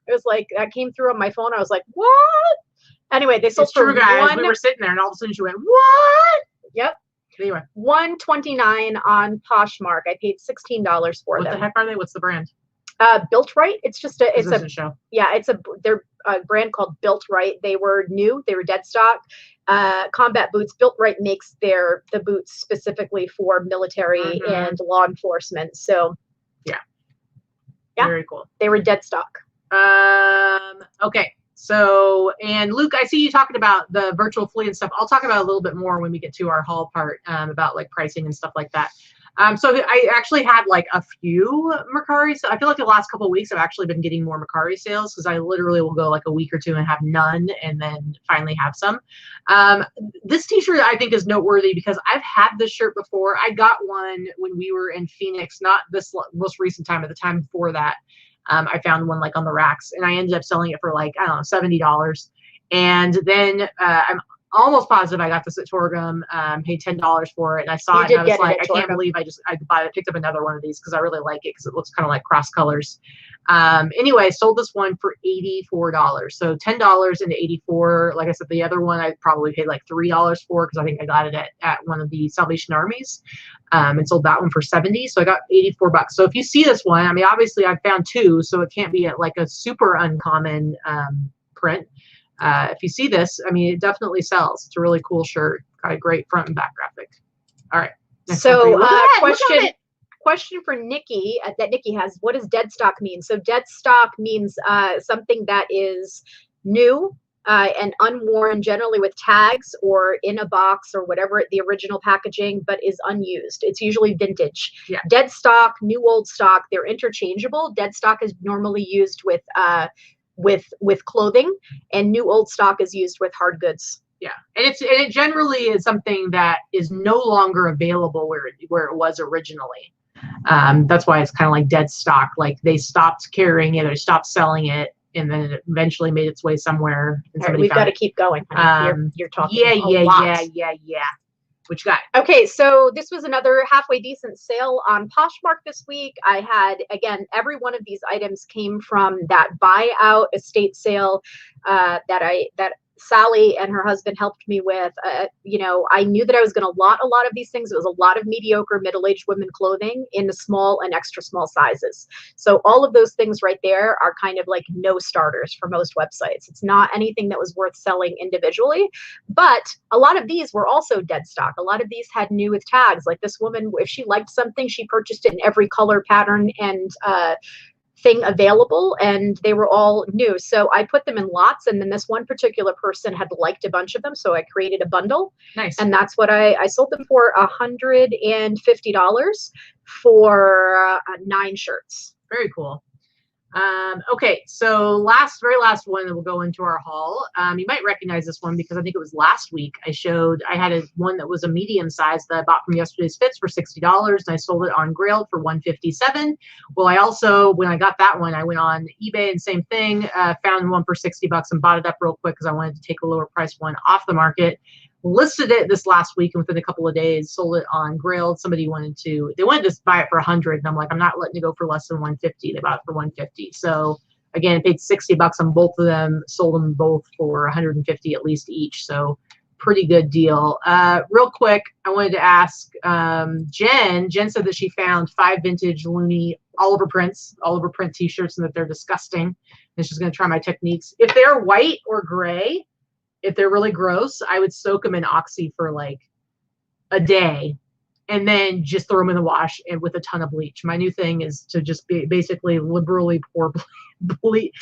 It was like, that came through on my phone. I was like, what? Anyway, they sold It's true, for guys. We were sitting there, and all of a sudden she went, what? Yep. Anyway. $129 on Poshmark. I paid $16 for them. What the heck are they? What's the brand? Built Right. It's just a, it's a show. Yeah, they're a brand called Built Right. They were new. They were dead stock. Combat boots. Built Right makes the boots specifically for military and law enforcement. So yeah, very cool. They were dead stock. Okay. So, and Luke, I see you talking about the virtual Flea and stuff. I'll talk about it a little bit more when we get to our haul part, about like pricing and stuff like that. So I actually had like a few Mercari. So I feel like the last couple of weeks I've actually been getting more Mercari sales, because I literally will go like a week or two and have none, and then finally have some. This t-shirt I think is noteworthy because I've had this shirt before. I got one when we were in Phoenix, not this most recent time, at the time before that. I found one like on the racks, and I ended up selling it for like, I don't know, $70. And then I'm almost positive I got this at Torgum, paid $10 for it, and I saw it, and I was like, I can't believe I picked up another one of these because I really like it, because it looks kind of like cross colors. Anyway, I sold this one for $84. So $10 into 84. Like I said, the other one I probably paid like $3 for, because I think I got it at one of the Salvation Armies, and sold that one for 70. So I got 84 bucks. So if you see this one, I mean, obviously I found two, so it can't be like a super uncommon print. If you see this, I mean, it definitely sells. It's a really cool shirt. Got a great front and back graphic. All right. So question for Nikki that Nikki has. What does dead stock mean? So dead stock means something that is new and unworn, generally with tags or in a box or whatever the original packaging, but is unused. It's usually vintage. Yeah. Dead stock, new old stock, they're interchangeable. Dead stock is normally used with clothing, and new old stock is used with hard goods. Yeah, and it generally is something that is no longer available where it was originally. That's why it's kind of like dead stock. Like they stopped carrying it or stopped selling it, and then it eventually made its way somewhere. And right, we've got to keep going. You're talking. Yeah. What you got? Okay, so this was another halfway decent sale on Poshmark this week. I had, again, every one of these items came from that buyout estate sale that Sally and her husband helped me with. You know, I knew that I was going to lot a lot of these things. It was a lot of mediocre middle-aged women clothing in the small and extra small sizes. So all of those things right there are kind of like no starters for most websites. It's not anything that was worth selling individually, but a lot of these were also dead stock. A lot of these had new with tags. Like this woman, if she liked something, she purchased it in every color, pattern, and thing available, and they were all new. So I put them in lots, and then this one particular person had liked a bunch of them, so I created a bundle. Nice. And that's what I sold them for $150 for 9 shirts. Very cool. Okay, so very last one that will go into our haul. You might recognize this one because I think it was last week. I had one that was a medium size that I bought from Yesterday's Fits for $60, and I sold it on Grailed for $157. Well, I also, when I got that one, I went on eBay and same thing, found one for $60 and bought it up real quick because I wanted to take a lower price one off the market. Listed it this last week, and within a couple of days sold it on Grailed. Somebody wanted to buy it for $100, and I'm like, I'm not letting it go for less than $150. They bought it for $150. So again, I paid $60 on both of them, sold them both for $150 at least each. So pretty good deal. Real quick, I wanted to ask Jen said that she found 5 vintage Looney Oliver print t-shirts and that they're disgusting, and she's going to try my techniques. If they're white or gray, if they're really gross, I would soak them in Oxy for like a day and then just throw them in the wash and with a ton of bleach. My new thing is to just basically liberally pour bleach.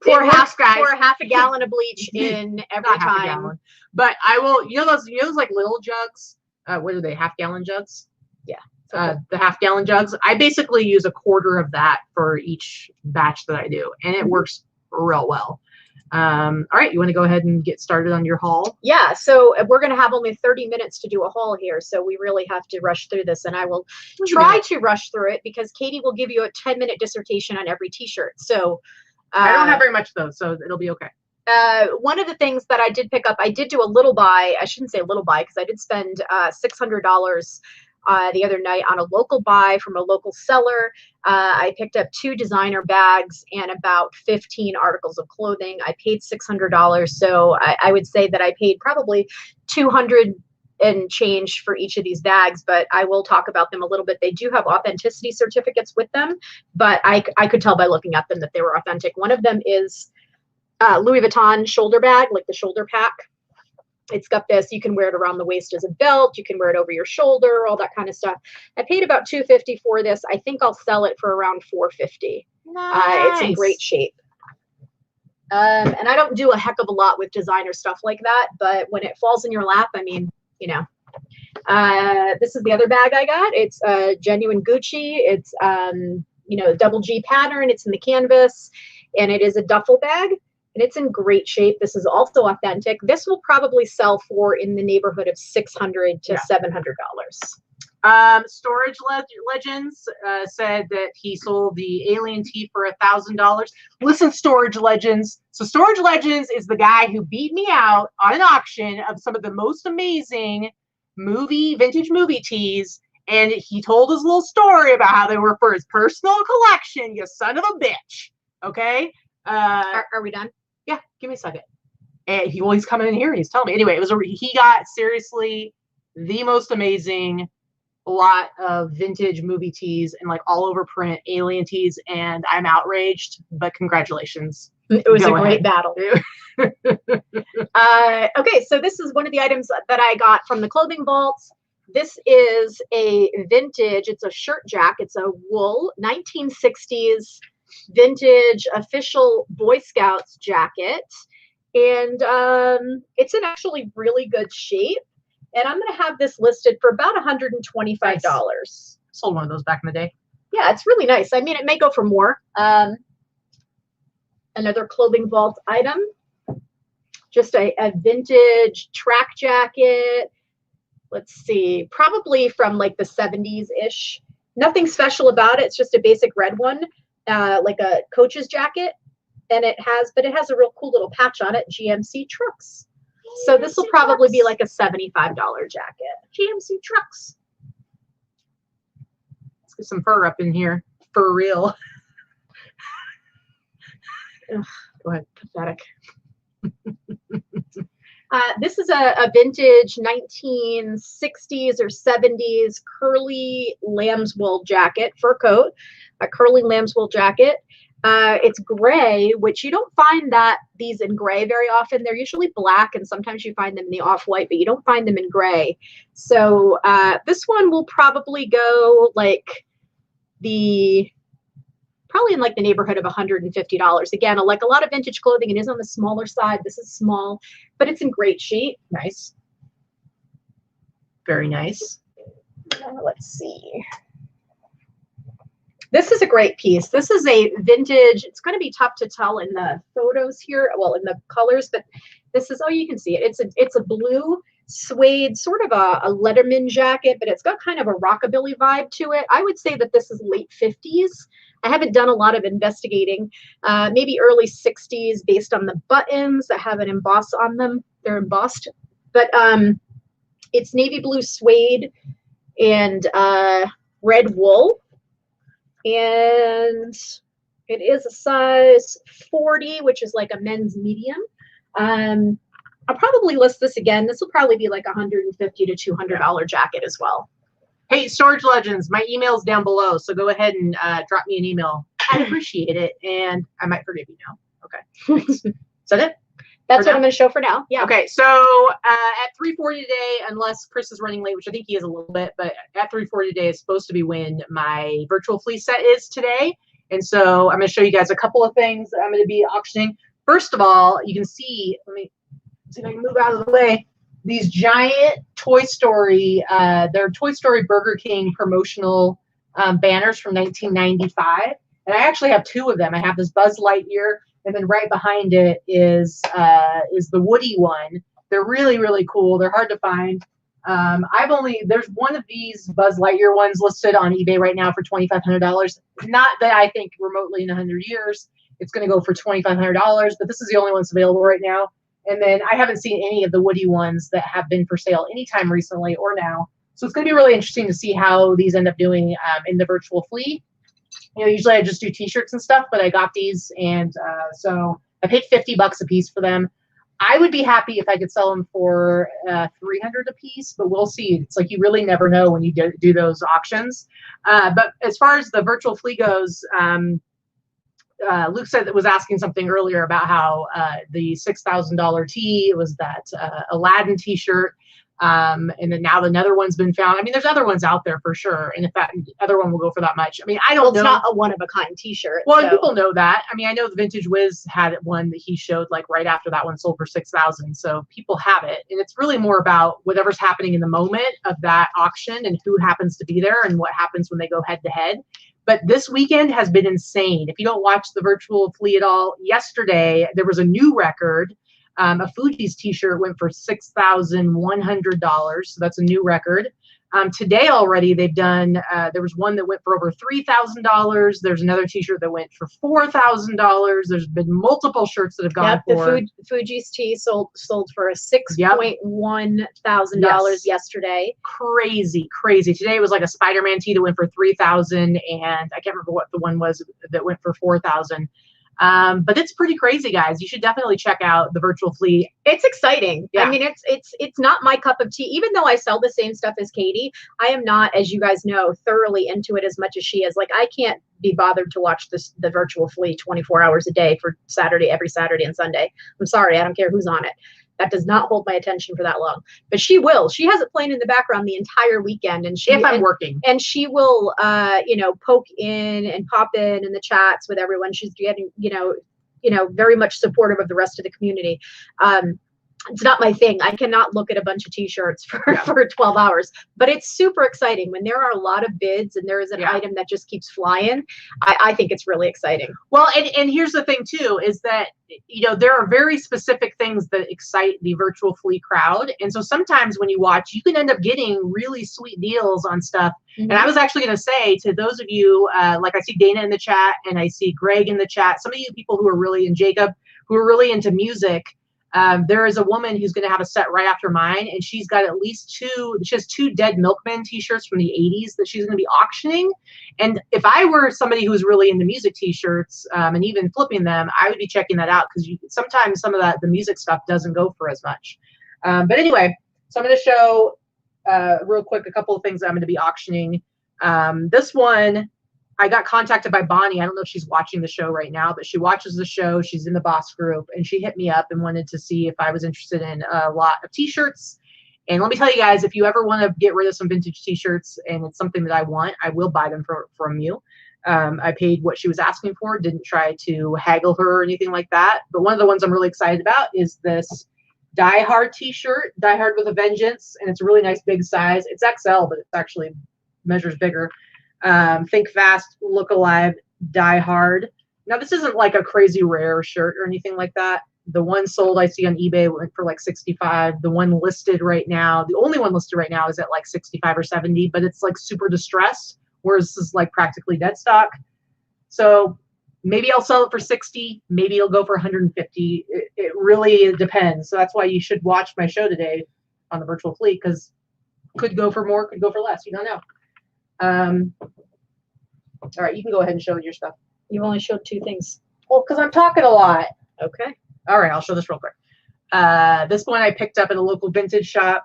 Pour half a gallon of bleach in every time. Half a gallon. But I will, you know those like little jugs? What are they, half-gallon jugs? Yeah. The half-gallon jugs. I basically use a quarter of that for each batch that I do, and it works real well. All right, you want to go ahead and get started on your haul? Yeah, so we're going to have only 30 minutes to do a haul here, so we really have to rush through this, and I will try to rush through it because Katie will give you a 10-minute dissertation on every t-shirt. So I don't have very much though, so it'll be okay. One of the things that I did pick up, I did do a little buy. I shouldn't say little buy because I did spend $600 the other night on a local buy from a local seller. I picked up 2 designer bags and about 15 articles of clothing. I paid $600, so I would say that I paid probably $200 and change for each of these bags, but I will talk about them a little bit. They do have authenticity certificates with them, but I could tell by looking at them that they were authentic. One of them is Louis Vuitton shoulder bag, like the shoulder pack. It's got this, you can wear it around the waist as a belt, you can wear it over your shoulder, all that kind of stuff. I paid about $250 for this. I think I'll sell it for around $450. Nice. It's in great shape. And I don't do a heck of a lot with designer stuff like that, but when it falls in your lap, I mean, you know. This is the other bag I got. It's genuine Gucci. It's, you know, double G pattern. It's in the canvas, and it is a duffel bag. And it's in great shape. This is also authentic. This will probably sell for in the neighborhood of $600 to $700. Storage Legends said that he sold the alien tee for $1,000. Listen, Storage Legends. So Storage Legends is the guy who beat me out on an auction of some of the most amazing vintage movie tees. And he told his little story about how they were for his personal collection. You son of a bitch. Okay. Are we done? Yeah, give me a second. And he's coming in here and he's telling me. Anyway, he got seriously the most amazing lot of vintage movie tees and like all over print alien tees, and I'm outraged, but congratulations. It was a great battle. Okay, so this is one of the items that I got from the clothing vault. This is a vintage, it's a shirt jack, it's a wool 1960s vintage official Boy Scouts jacket, and it's in actually really good shape, and I'm going to have this listed for about $125. Nice. Sold one of those back in the day. Yeah, it's really nice. I mean, it may go for more. Another clothing vault item, just a vintage track jacket. Let's see, probably from like the 70s ish. Nothing special about it, it's just a basic red one. Like a coach's jacket, and it has a real cool little patch on it, GMC Trucks. So this will probably be like a $75 jacket. GMC Trucks. Let's get some fur up in here, for real. Ugh, go ahead. Pathetic. This is a vintage 1960s or 70s curly lamb's wool jacket, fur coat, a curly lamb's wool jacket. It's gray, which you don't find these in gray very often. They're usually black, and sometimes you find them in the off-white, but you don't find them in gray. So this one will probably go like probably in like the neighborhood of $150. Again, like a lot of vintage clothing, it is on the smaller side. This is small, but it's in great shape. Nice. Very nice. Let's see. This is a great piece. This is a vintage. It's going to be tough to tell in the photos here, well, in the colors, but this is, oh, you can see it. It's a blue suede, sort of a Letterman jacket, but it's got kind of a rockabilly vibe to it. I would say that this is late 50s. I haven't done a lot of investigating, maybe early 60s based on the buttons that have an emboss on them. They're embossed, but it's navy blue suede and red wool. And it is a size 40, which is like a men's medium. I'll probably list this again. This will probably be like $150 to $200 jacket as well. Hey, Storage Legends, my email's down below, so go ahead and drop me an email. I'd appreciate it, and I might forgive you now. Okay. Is that it? That's what I'm going to show for now. Yeah. Okay, so at 3:40 today, unless Chris is running late, which I think he is a little bit, but at 3:40 today is supposed to be when my virtual flea set is today. And so I'm going to show you guys a couple of things that I'm going to be auctioning. First of all, you can see, let me see if I can move out of the way, these giant Toy Story, they're Toy Story Burger King promotional banners from 1995. And I actually have two of them. I have this Buzz Lightyear, and then right behind it is the Woody one. They're really, really cool. They're hard to find. There's one of these Buzz Lightyear ones listed on eBay right now for $2,500. Not that I think remotely in 100 years it's going to go for $2,500, but this is the only one that's available right now. And then I haven't seen any of the Woody ones that have been for sale anytime recently or now. So it's going to be really interesting to see how these end up doing in the virtual flea. You know, usually I just do t-shirts and stuff, but I got these, and so I paid $50 a piece for them. I would be happy if I could sell them for $300 a piece, but we'll see. It's like you really never know when you do those auctions. But as far as the virtual flea goes, Luke said that was asking something earlier about how the $6,000 tee was that Aladdin t-shirt. And then now another one's been found. I mean, there's other ones out there for sure. And if that other one will go for that much, I mean, I don't know. It's not a one-of-a-kind t-shirt. Well, so. People know that. I mean, I know the Vintage Wiz had one that he showed like right after that one sold for $6,000. So people have it. And it's really more about whatever's happening in the moment of that auction and who happens to be there and what happens when they go head to head. But this weekend has been insane. If you don't watch the virtual flea at all, yesterday there was a new record. A Fuji's t-shirt went for $6,100. So that's a new record. Today already they've done, there was one that went for over $3,000. There's another t-shirt that went for $4,000. There's been multiple shirts that have gone for. The Fuji's tee sold for a $6.1 thousand yesterday. Crazy, crazy. Today was like a Spider-Man tee that went for $3,000, and I can't remember what the one was that went for $4,000. But it's pretty crazy, guys. You should definitely check out the virtual flea. It's exciting. Yeah. I mean, it's not my cup of tea. Even though I sell the same stuff as Katy, I am not, as you guys know, thoroughly into it as much as she is. Like, I can't be bothered to watch the virtual flea 24 hours a day for every Saturday and Sunday. I'm sorry, I don't care who's on it. That does not hold my attention for that long. But she will. She has it playing in the background the entire weekend, and if I'm working, and she will, poke in and pop in the chats with everyone. She's getting, very much supportive of the rest of the community. It's not my thing. I cannot look at a bunch of t-shirts for 12 hours, but it's super exciting when there are a lot of bids and there is an item that just keeps flying. I think it's really exciting. Well, and here's the thing too, is that, there are very specific things that excite the virtual flea crowd. And so sometimes when you watch, you can end up getting really sweet deals on stuff. Mm-hmm. And I was actually going to say to those of you, like I see Dana in the chat and I see Greg in the chat, some of you people who are really, and Jacob, who are really into music, there is a woman who's going to have a set right after mine, and she's got at least she has two Dead Milkmen t-shirts from the 80s that she's going to be auctioning. And if I were somebody who's really into music t-shirts and even flipping them, I would be checking that out, because sometimes some of the music stuff doesn't go for as much. But anyway, so I'm going to show real quick a couple of things that I'm going to be auctioning. This one, I got contacted by Bonnie. I don't know if she's watching the show right now, but she watches the show. She's in the boss group, and she hit me up and wanted to see if I was interested in a lot of t-shirts. And let me tell you guys, if you ever want to get rid of some vintage t-shirts and it's something that I want, I will buy them from you. I paid what she was asking for, didn't try to haggle her or anything like that. But one of the ones I'm really excited about is this Die Hard t-shirt, Die Hard with a Vengeance, and it's a really nice big size. It's XL, but it actually measures bigger. Think Fast, Look Alive, Die Hard. Now, this isn't like a crazy rare shirt or anything like that. The one sold I see on eBay went for like 65. The one listed right now, the only one listed right now is at like 65 or 70, but it's like super distressed, whereas this is like practically dead stock. So maybe I'll sell it for 60. Maybe it'll go for 150. It really depends. So that's why you should watch my show today on the virtual fleet, because could go for more, could go for less. You don't know. All right, you can go ahead and show your stuff. You've only showed 2 things. Well, because I'm talking a lot. Okay. All right, I'll show this real quick. This one I picked up at a local vintage shop.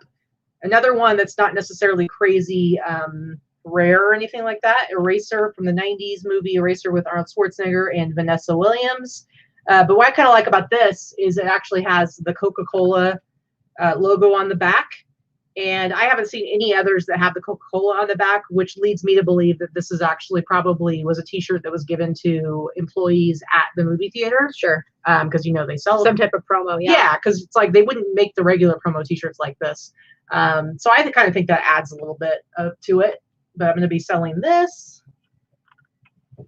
Another one that's not necessarily crazy rare or anything like that. Eraser from the 90s movie Eraser with Arnold Schwarzenegger and Vanessa Williams. But what I kind of like about this is it actually has the Coca-Cola logo on the back. And I haven't seen any others that have the Coca-Cola on the back, which leads me to believe that this is actually probably was a t-shirt that was given to employees at the movie theater. Sure. Because, you know, they sell some type of promo. Yeah. Yeah, because it's like they wouldn't make the regular promo t-shirts like this. So I kind of think that adds a little bit to it. But I'm going to be selling this.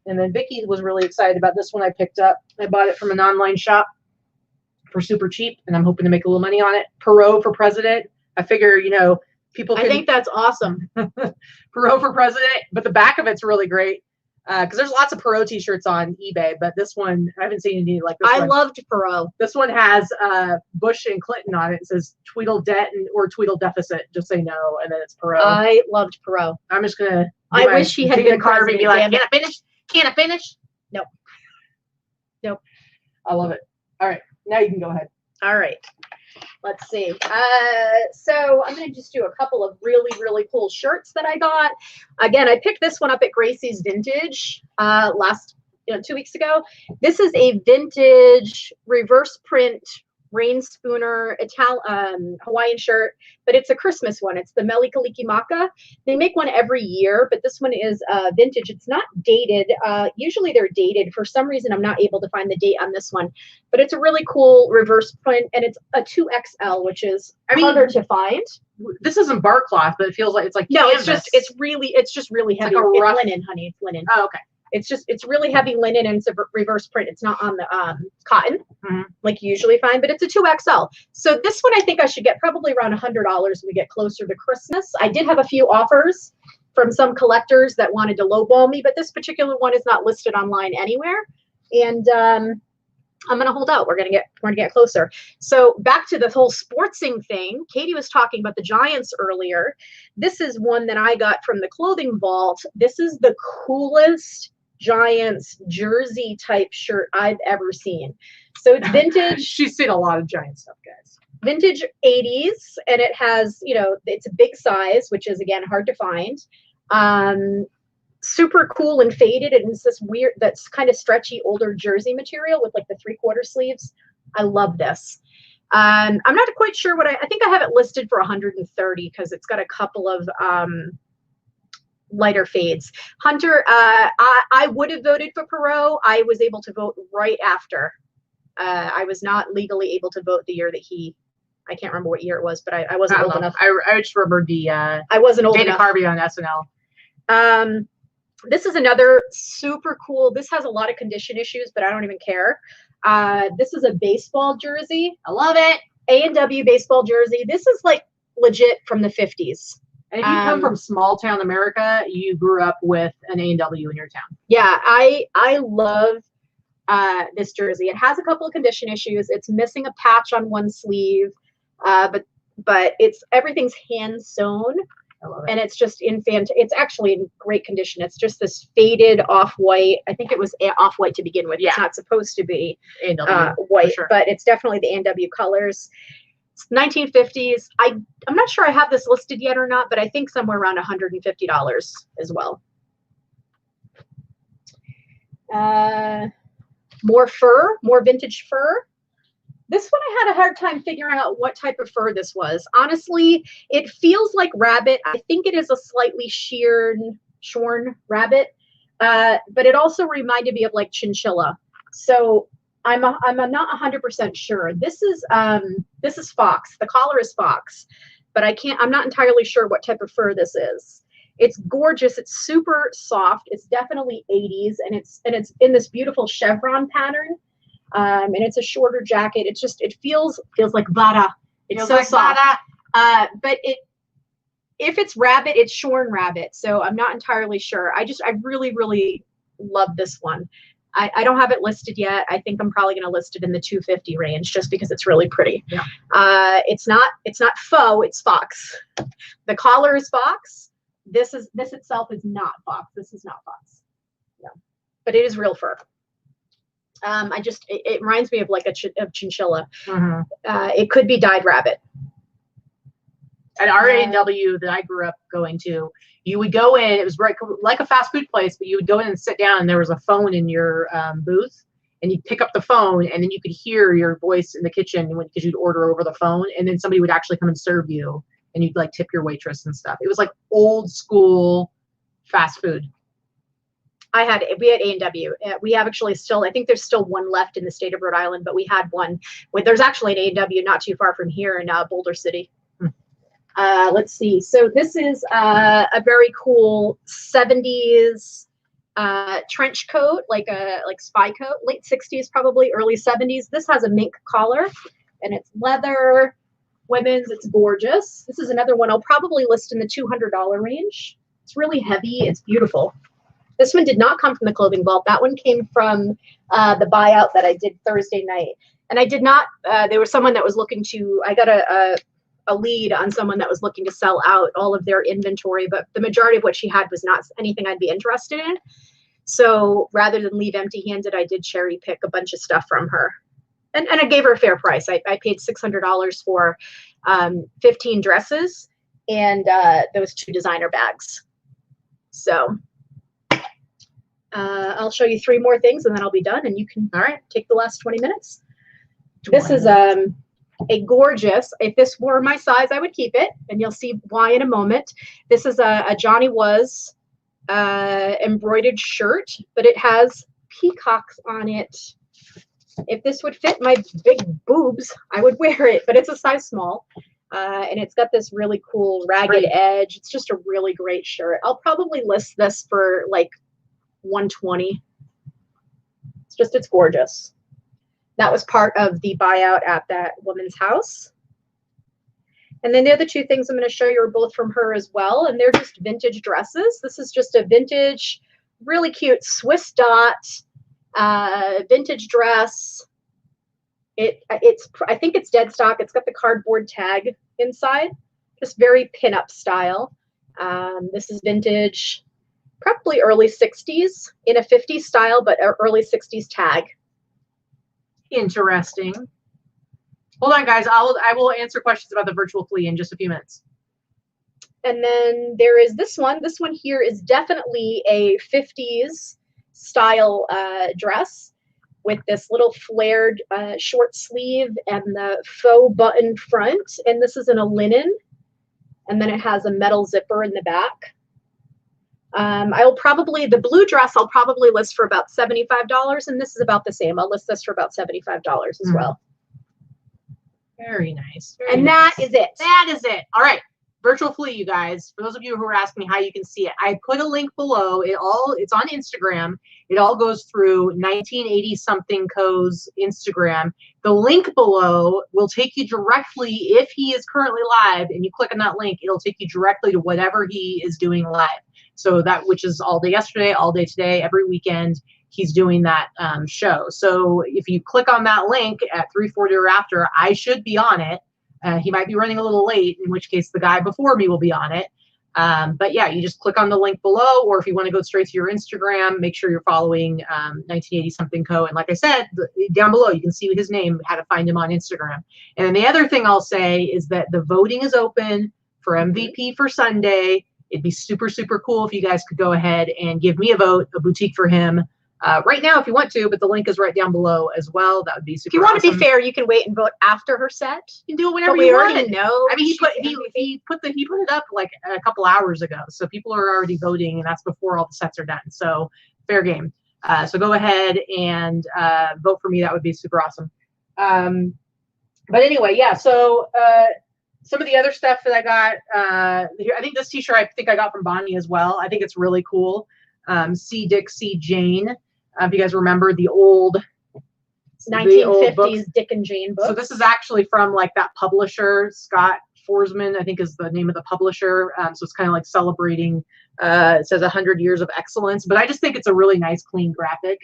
And then Vikki was really excited about this one I picked up. I bought it from an online shop for super cheap, and I'm hoping to make a little money on it. Perot for president. I figure, you know, people can... I think that's awesome. Perot for president, but the back of it's really great. Because there's lots of Perot t-shirts on eBay, but this one, I haven't seen any like this one. I loved Perot. This one has Bush and Clinton on it. It says Tweedle debt or Tweedle deficit. Just say no, and then it's Perot. I loved Perot. I'm just going to... I wish he had been carved and be like, can I finish? Can I finish? Nope. Nope. I love it. All right. Now you can go ahead. All right. Let's see. So I'm going to just do a couple of really, really cool shirts that I got. Again, I picked this one up at Gracie's Vintage 2 weeks ago. This is a vintage reverse print rain spooner Hawaiian shirt, but it's a Christmas one. It's the Mele Kalikimaka. They make one every year, but this one is vintage. It's not dated. Usually they're dated. For some reason, I'm not able to find the date on this one, but it's a really cool reverse print, and it's a 2XL, which is harder to find. This isn't bark cloth, but it feels like it's like no, canvas. it's just really heavy. Like it's linen, honey. It's linen. Oh, okay. It's really heavy linen, and it's a reverse print. It's not on the cotton like you usually find, but it's a 2XL. So this one I think I should get probably around $100 when we get closer to Christmas. I did have a few offers from some collectors that wanted to lowball me, but this particular one is not listed online anywhere. And I'm gonna hold out. We're gonna get closer. So back to the whole sportsing thing. Katy was talking about the Giants earlier. This is one that I got from the clothing vault. This is the coolest Giants jersey type shirt I've ever seen. So it's vintage. She's seen a lot of Giant stuff, guys. Vintage 80s, and it has, you know, it's a big size, which is again hard to find. Super cool and faded, and it's this weird, that's kind of stretchy older jersey material with like the 3/4 sleeves. I love this. I'm not quite sure what I think I have it listed for 130 because it's got a couple of lighter fades. Hunter, I would have voted for Perot. I was able to vote right after. I was not legally able to vote the year that I can't remember what year it was, but I wasn't old enough. I just remembered the I wasn't old Dana enough. Carvey on SNL. This is another super cool. This has a lot of condition issues, but I don't even care. This is a baseball jersey. I love it. A&W baseball jersey. This is like legit from the 50s. And if you come from small town America, you grew up with an A&W in your town. Yeah, I love this jersey. It has a couple of condition issues. It's missing a patch on one sleeve, but everything's hand sewn. I love it. And it's just it's actually in great condition. It's just this faded off-white. I think it was off-white to begin with. Yeah. It's not supposed to be white, sure. But it's definitely the A&W colors. It's 1950s. I'm not sure I have this listed yet or not, but I think somewhere around $150 as well. More fur, more vintage fur. This one I had a hard time figuring out what type of fur this was. Honestly, it feels like rabbit. I think it is a slightly shorn rabbit, but it also reminded me of like chinchilla. So I'm not 100% sure. This is fox. The collar is fox, but I'm not entirely sure what type of fur this is. It's gorgeous. It's super soft. It's definitely 80s, and it's in this beautiful chevron pattern. And it's a shorter jacket. It feels like Vada. It's so soft. But if it's rabbit, it's shorn rabbit. So I'm not entirely sure. I really, really love this one. I don't have it listed yet. I think I'm probably going to list it in the $250 range just because it's really pretty. Yeah. It's not faux, it's fox. The collar is fox. This itself is not fox. This is not fox. No. But it is real fur. It reminds me of like of chinchilla. Mm-hmm. It could be dyed rabbit. At our A&W that I grew up going to, you would go in, it was like a fast food place, but you would go in and sit down and there was a phone in your booth, and you'd pick up the phone and then you could hear your voice in the kitchen because you'd order over the phone, and then somebody would actually come and serve you, and you'd like tip your waitress and stuff. It was like old school fast food. We had A&W. We have actually still, I think there's still one left in the state of Rhode Island, but we had one. There's actually an A&W not too far from here in Boulder City. Let's see. So this is a very cool 70s trench coat, like spy coat, late 60s, probably early 70s. This has a mink collar and it's leather. Women's, it's gorgeous. This is another one I'll probably list in the $200 range. It's really heavy. It's beautiful. This one did not come from the clothing vault. That one came from the buyout that I did Thursday night. And I did not, there was someone that was looking to, I got a lead on someone that was looking to sell out all of their inventory, but the majority of what she had was not anything I'd be interested in. So rather than leave empty-handed, I did cherry pick a bunch of stuff from her. And I gave her a fair price. I paid $600 for 15 dresses and those 2 designer bags. So I'll show you 3 more things and then I'll be done, and you can take the last 20 minutes. This is a gorgeous, if this were my size, I would keep it, and you'll see why in a moment. This is a Johnny Was embroidered shirt, but it has peacocks on it. If this would fit my big boobs, I would wear it, but it's a size small. And it's got this really cool ragged edge. It's just a really great shirt. I'll probably list this for like $120. It's gorgeous. That was part of the buyout at that woman's house. And then the other 2 things I'm going to show you are both from her as well, and they're just vintage dresses. This is just a vintage, really cute Swiss dot vintage dress. I think it's dead stock. It's got the cardboard tag inside, just very pinup style. This is vintage, probably early 60s in a 50s style, but early 60s tag. Interesting. Hold on, guys. I will answer questions about the virtual flea in just a few minutes. And then there is this one. This one here is definitely a 50s style dress with this little flared short sleeve and the faux button front. And this is in a linen. And then it has a metal zipper in the back. The blue dress I'll probably list for about $75, and this is about the same. I'll list this for about $75 as well. Very nice. And that is it. That is it. All right. Virtual flea, you guys. For those of you who are asking me how you can see it, I put a link below. It's on Instagram. It all goes through 1980 something Co's Instagram. The link below will take you directly, if he is currently live and you click on that link, it'll take you directly to whatever he is doing live. So that, which is all day yesterday, all day today, every weekend, he's doing that show. So if you click on that link at 3:40 or after, I should be on it. He might be running a little late, in which case the guy before me will be on it. But yeah, you just click on the link below, or if you want to go straight to your Instagram, make sure you're following 1980 something co. And like I said, down below, you can see his name, how to find him on Instagram. And then the other thing I'll say is that the voting is open for MVP for Sunday. It'd be super, super cool if you guys could go ahead and give me a vote, a boutique for him. Right now, if you want to, but the link is right down below as well. That would be super. If you want awesome. to be fair, you can wait and vote after her set. You can do it whenever you want. We already know. I mean, he put it up like a couple hours ago, so people are already voting, and that's before all the sets are done. So fair game. So go ahead and vote for me. That would be super awesome. But anyway, yeah. So some of the other stuff that I got here, I think this T-shirt I got from Bonnie as well. I think it's really cool. See Dick, see Jane. If you guys remember the old 1950s Dick and Jane book. So this is actually from like that publisher, Scott Forsman, I think is the name of the publisher. So it's kind of like celebrating, it says 100 years of excellence, but I just think it's a really nice, clean graphic.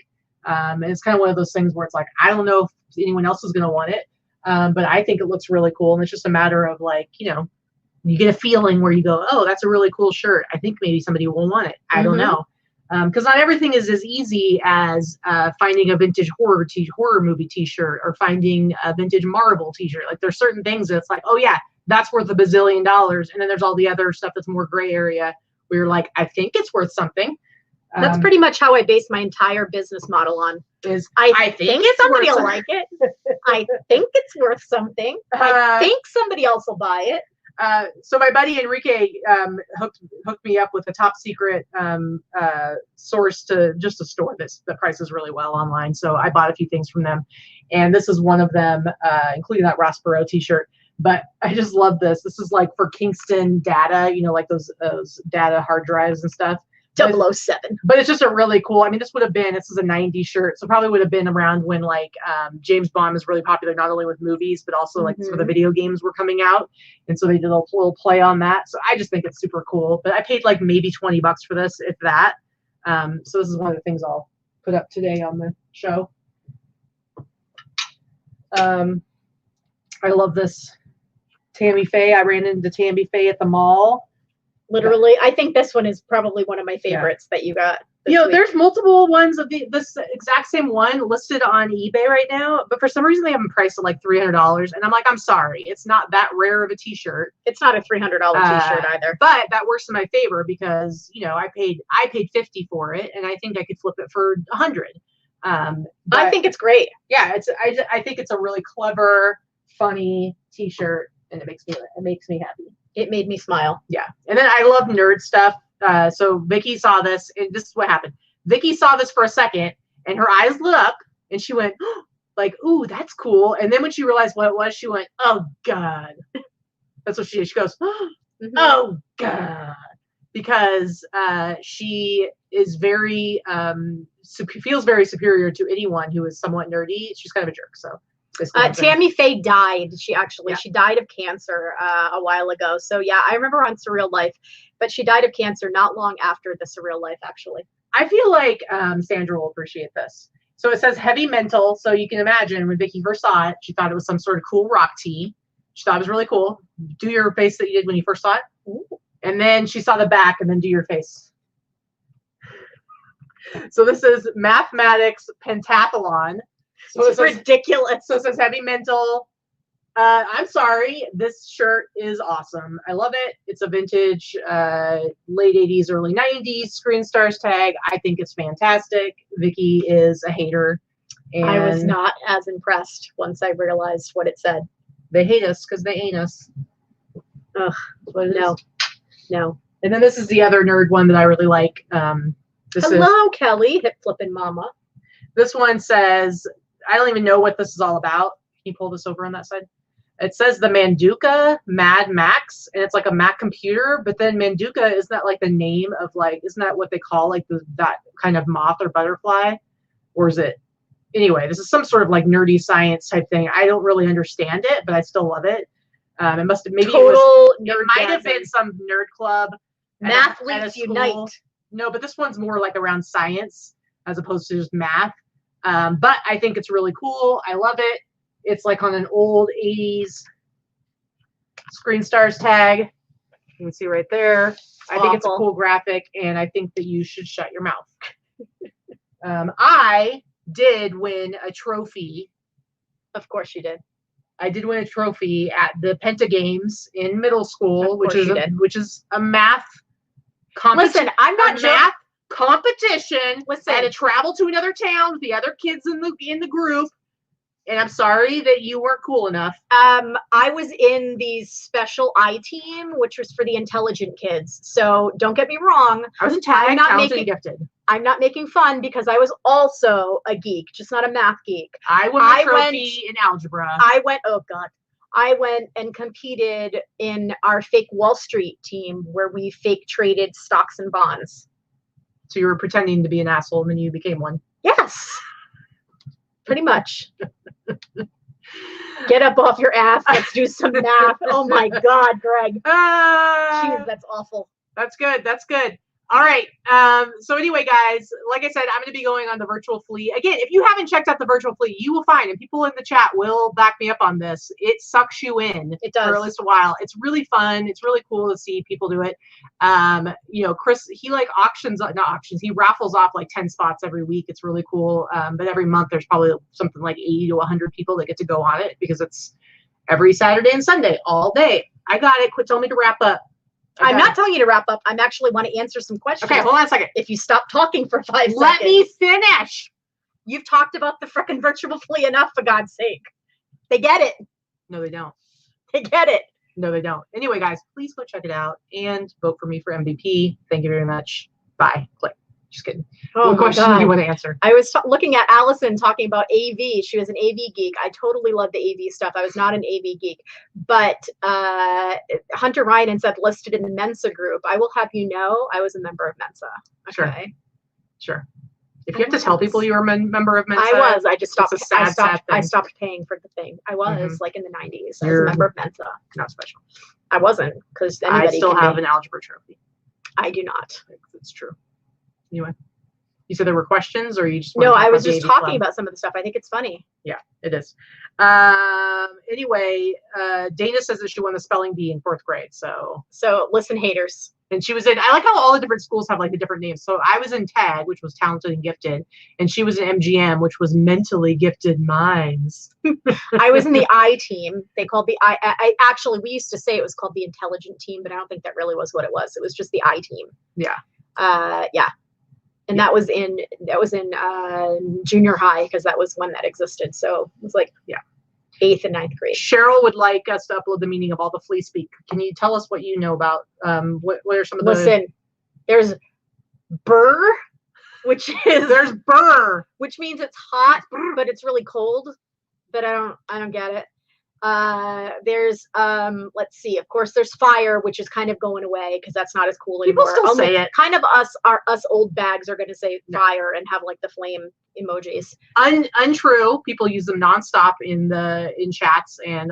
And it's kind of one of those things where it's like, I don't know if anyone else is going to want it. But I think it looks really cool. And it's just a matter of like, you know, you get a feeling where you go, oh, that's a really cool shirt. I think maybe somebody will want it. I don't know. Because not everything is as easy as finding a vintage horror movie T-shirt or finding a vintage Marvel T-shirt. Like there's certain things that's like, oh yeah, that's worth $1 bazillion, and then there's all the other stuff that's more gray area where you're like, I think it's worth something. That's pretty much how I base my entire business model on. Is I think somebody will like it. I think it's worth something. I think somebody else will buy it. So my buddy Enrique hooked me up with a top secret source to just a store that prices really well online. So I bought a few things from them, and this is one of them, including that Ross Perot T-shirt. But I just love this. This is like for Kingston data, you know, like those data hard drives and stuff. 007. But it's just a really cool, I mean, this is a 90s shirt, so probably would have been around when like James Bond was really popular, not only with movies, but also like some of the video games were coming out. And so they did a little play on that. So I just think it's super cool. But I paid like maybe $20 for this, if that. So this is one of the things I'll put up today on the show. I love this Tammy Faye. I ran into Tammy Faye at the mall. Literally, I think this one is probably one of my favorites that you got. You know, there's multiple ones of this exact same one listed on eBay right now, but for some reason they have them priced at like $300, and I'm like, I'm sorry, it's not that rare of a T-shirt. It's not a $300 T-shirt either. But that works in my favor because you know I paid $50 for it, and I think I could flip it for $100. I think it's great. Yeah, I think it's a really clever, funny T-shirt, and it makes me happy. It made me smile. Yeah. And then I love nerd stuff. So Vikki saw this, and this is what happened. Vikki saw this for a second, and her eyes lit up, and she went, like, ooh, that's cool. And then when she realized what it was, she went, oh, God. That's what she did. She goes, oh, God. Because she is very, feels very superior to anyone who is somewhat nerdy. She's kind of a jerk, so. Tammy Faye died. She died of cancer a while ago. So yeah, I remember on Surreal Life, but she died of cancer not long after the Surreal Life, actually. I feel like Sandra will appreciate this. So it says heavy mental. So you can imagine when Vikki first saw it, she thought it was some sort of cool rock tee. She thought it was really cool. Do your face that you did when you first saw it. Ooh. And then she saw the back, and then do your face. So this is mathematics pentathlon. So it's ridiculous. So it says heavy mental. I'm sorry. This shirt is awesome. I love it. It's a vintage late 80s, early 90s Screen Stars tag. I think it's fantastic. Vikki is a hater. And I was not as impressed once I realized what it said. They hate us because they ain't us. Ugh. No. And then this is the other nerd one that I really like. Hello, Kelly, hip flipping mama. This one says, I don't even know what this is all about. Can you pull this over on that side? It says the Manduka Mad Max, and it's like a Mac computer, but then Manduka, isn't that like the name of like, isn't that what they call like that kind of moth or butterfly? Or is it? Anyway, this is some sort of like nerdy science type thing. I don't really understand it, but I still love it. It must have, maybe it might have been some nerd club. Mathletes Unite. No, but this one's more like around science as opposed to just math. But I think it's really cool. I love it. It's like on an old 80s Screen Stars tag. You can see right there. I think it's a cool graphic, and I think that you should shut your mouth. I did win a trophy. Of course you did. I did win a trophy at the Penta Games in middle school, which is a math competition. Listen, I'm not math competition. Listen, I had to travel to another town with the other kids in the group. And I'm sorry that you weren't cool enough. I was in the special I team, which was for the intelligent kids. So don't get me wrong. I was in tag, talented, and gifted. I'm not making fun because I was also a geek, just not a math geek. I won a trophy in algebra. I went and competed in our fake Wall Street team where we fake traded stocks and bonds. So you were pretending to be an asshole and then you became one. Yes. Pretty much. Get up off your ass. Let's do some math. Oh my God, Greg. Jeez, that's awful. That's good. That's good. All right. So anyway, guys, like I said, I'm going to be going on the virtual Flea. Again, if you haven't checked out the virtual Flea, you will find, and people in the chat will back me up on this, it sucks you in. It does. For at least a while. It's really fun. It's really cool to see people do it. You know, Chris, he like he raffles off like 10 spots every week. It's really cool. But every month there's probably something like 80 to 100 people that get to go on it because it's every Saturday and Sunday all day. I got it. Quit telling me to wrap up. I'm not telling you to wrap up. I'm actually want to answer some questions. Okay, hold on a second. If you stop talking for 5 seconds. Let me finish. You've talked about the frickin' virtual Flea enough, for God's sake. They get it. No, they don't. They get it. No, they don't. Anyway, guys, please go check it out and vote for me for MVP. Thank you very much. Bye. Click. Just kidding. Oh, what question do you want to answer? I was looking at Allison talking about AV. She was an AV geek. I totally love the AV stuff. I was not an AV geek. But Hunter Ryan said listed in the Mensa group. I will have you know I was a member of Mensa. Okay. Sure. If you have to tell people you were a member of Mensa. I was. I just stopped. Sad thing. I stopped paying for the thing. I was like in the 90s. I was a member of Mensa. Not special. I wasn't because I still have an algebra trophy. I do not. It's true. Anyway, you said there were questions, or you just no? I was just talking about some of the stuff. I think it's funny. Yeah, it is. Anyway, Dana says that she won the spelling bee in 4th grade. So listen, haters. And she was in. I like how all the different schools have like the different names. So I was in TAG, which was talented and gifted, and she was in MGM, which was mentally gifted minds. I was in the I team. They called the I actually we used to say it was called the intelligent team, but I don't think that really was what it was. It was just the I team. Yeah. Yeah. And that was in junior high because that was when that existed. So it was like 8th and 9th grade. Cheryl would like us to upload the meaning of all the Flea speak. Can you tell us what you know about what are some of the? Listen, there's burr, which is burr, which means it's hot, but it's really cold. But I don't get it. There's let's see, of course there's fire, which is kind of going away because that's not as cool anymore. People still say it. Kind of us old bags are going to say fire and have like the flame emojis. Untrue. People use them nonstop in chats and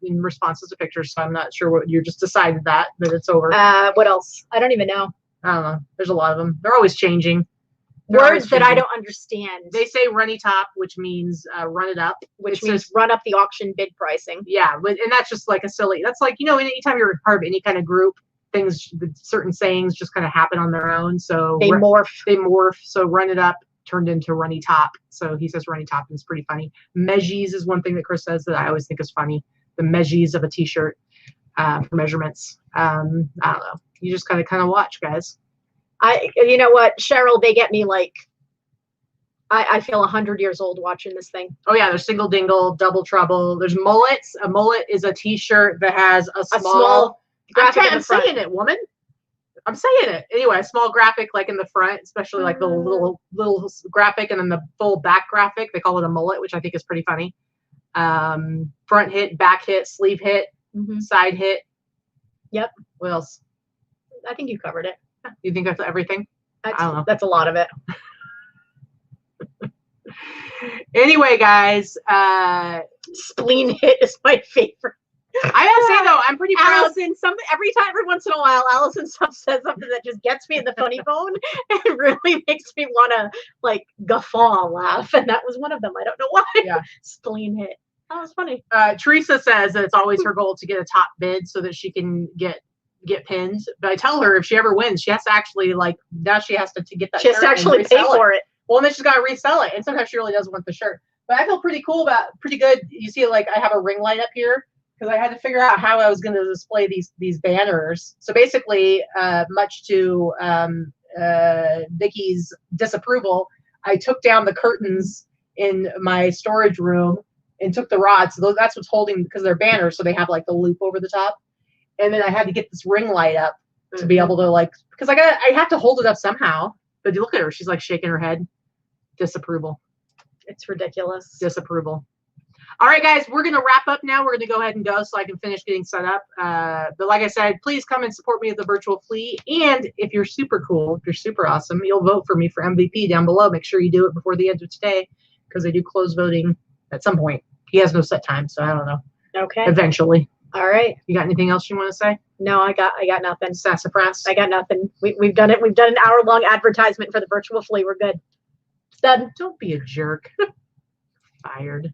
in responses to pictures. So I'm not sure what you just decided that it's over. What else? I don't even know. I don't know. There's a lot of them. They're always changing. Words that I don't understand. They say runny top, which means run it up. Which means run up the auction bid pricing. Yeah, and that's just like that's like, anytime you're part of any kind of group, certain sayings just kind of happen on their own. So they morph. So run it up turned into runny top. So he says runny top, and it's pretty funny. Measures is one thing that Chris says that I always think is funny. The measures of a t-shirt for measurements. I don't know. You just kind of watch, guys. You know what, Cheryl, they get me like, I feel 100 years old watching this thing. Oh yeah, there's single dingle, double trouble. There's mullets. A mullet is a t-shirt that has a small graphic in the front. I'm saying it, woman. I'm saying it. Anyway, a small graphic like in the front, especially like the little graphic, and then the full back graphic. They call it a mullet, which I think is pretty funny. Front hit, back hit, sleeve hit, side hit. Yep. What else? I think you covered it. You think that's everything? I don't know. That's a lot of it. Anyway, guys, spleen hit is my favorite. I gotta say though, I'm pretty proud. Allison, every once in a while, Allison says something that just gets me in the funny bone and really makes me want to like guffaw and laugh. And that was one of them. I don't know why. Yeah. Spleen hit. That was funny. Teresa says that it's always her goal to get a top bid so that she can get get pinned. But I tell her if she ever wins, she has to actually like now she has to get that. She has to actually pay for it. Well, and then she's got to resell it, and sometimes she really doesn't want the shirt. But I feel pretty good. You see, like I have a ring light up here because I had to figure out how I was going to display these banners. So basically, much to Vicki's disapproval, I took down the curtains in my storage room and took the rods. So that's what's holding because they're banners, so they have like the loop over the top. And then I had to get this ring light up to be able to like because I have to hold it up somehow. But you look at her; she's like shaking her head, disapproval. It's ridiculous. Disapproval. All right, guys, we're going to wrap up now. We're going to go ahead and go so I can finish getting set up. But like I said, please come and support me at the virtual Flea. And if you're super cool, if you're super awesome, you'll vote for me for MVP down below. Make sure you do it before the end of today because they do close voting at some point. He has no set time, so I don't know. Okay. Eventually. All right. You got anything else you want to say? No, I got nothing. Sassafras. I got nothing. We've done it. We've done an hour-long advertisement for the virtual Flea. We're good. It's done. Don't be a jerk. Fired.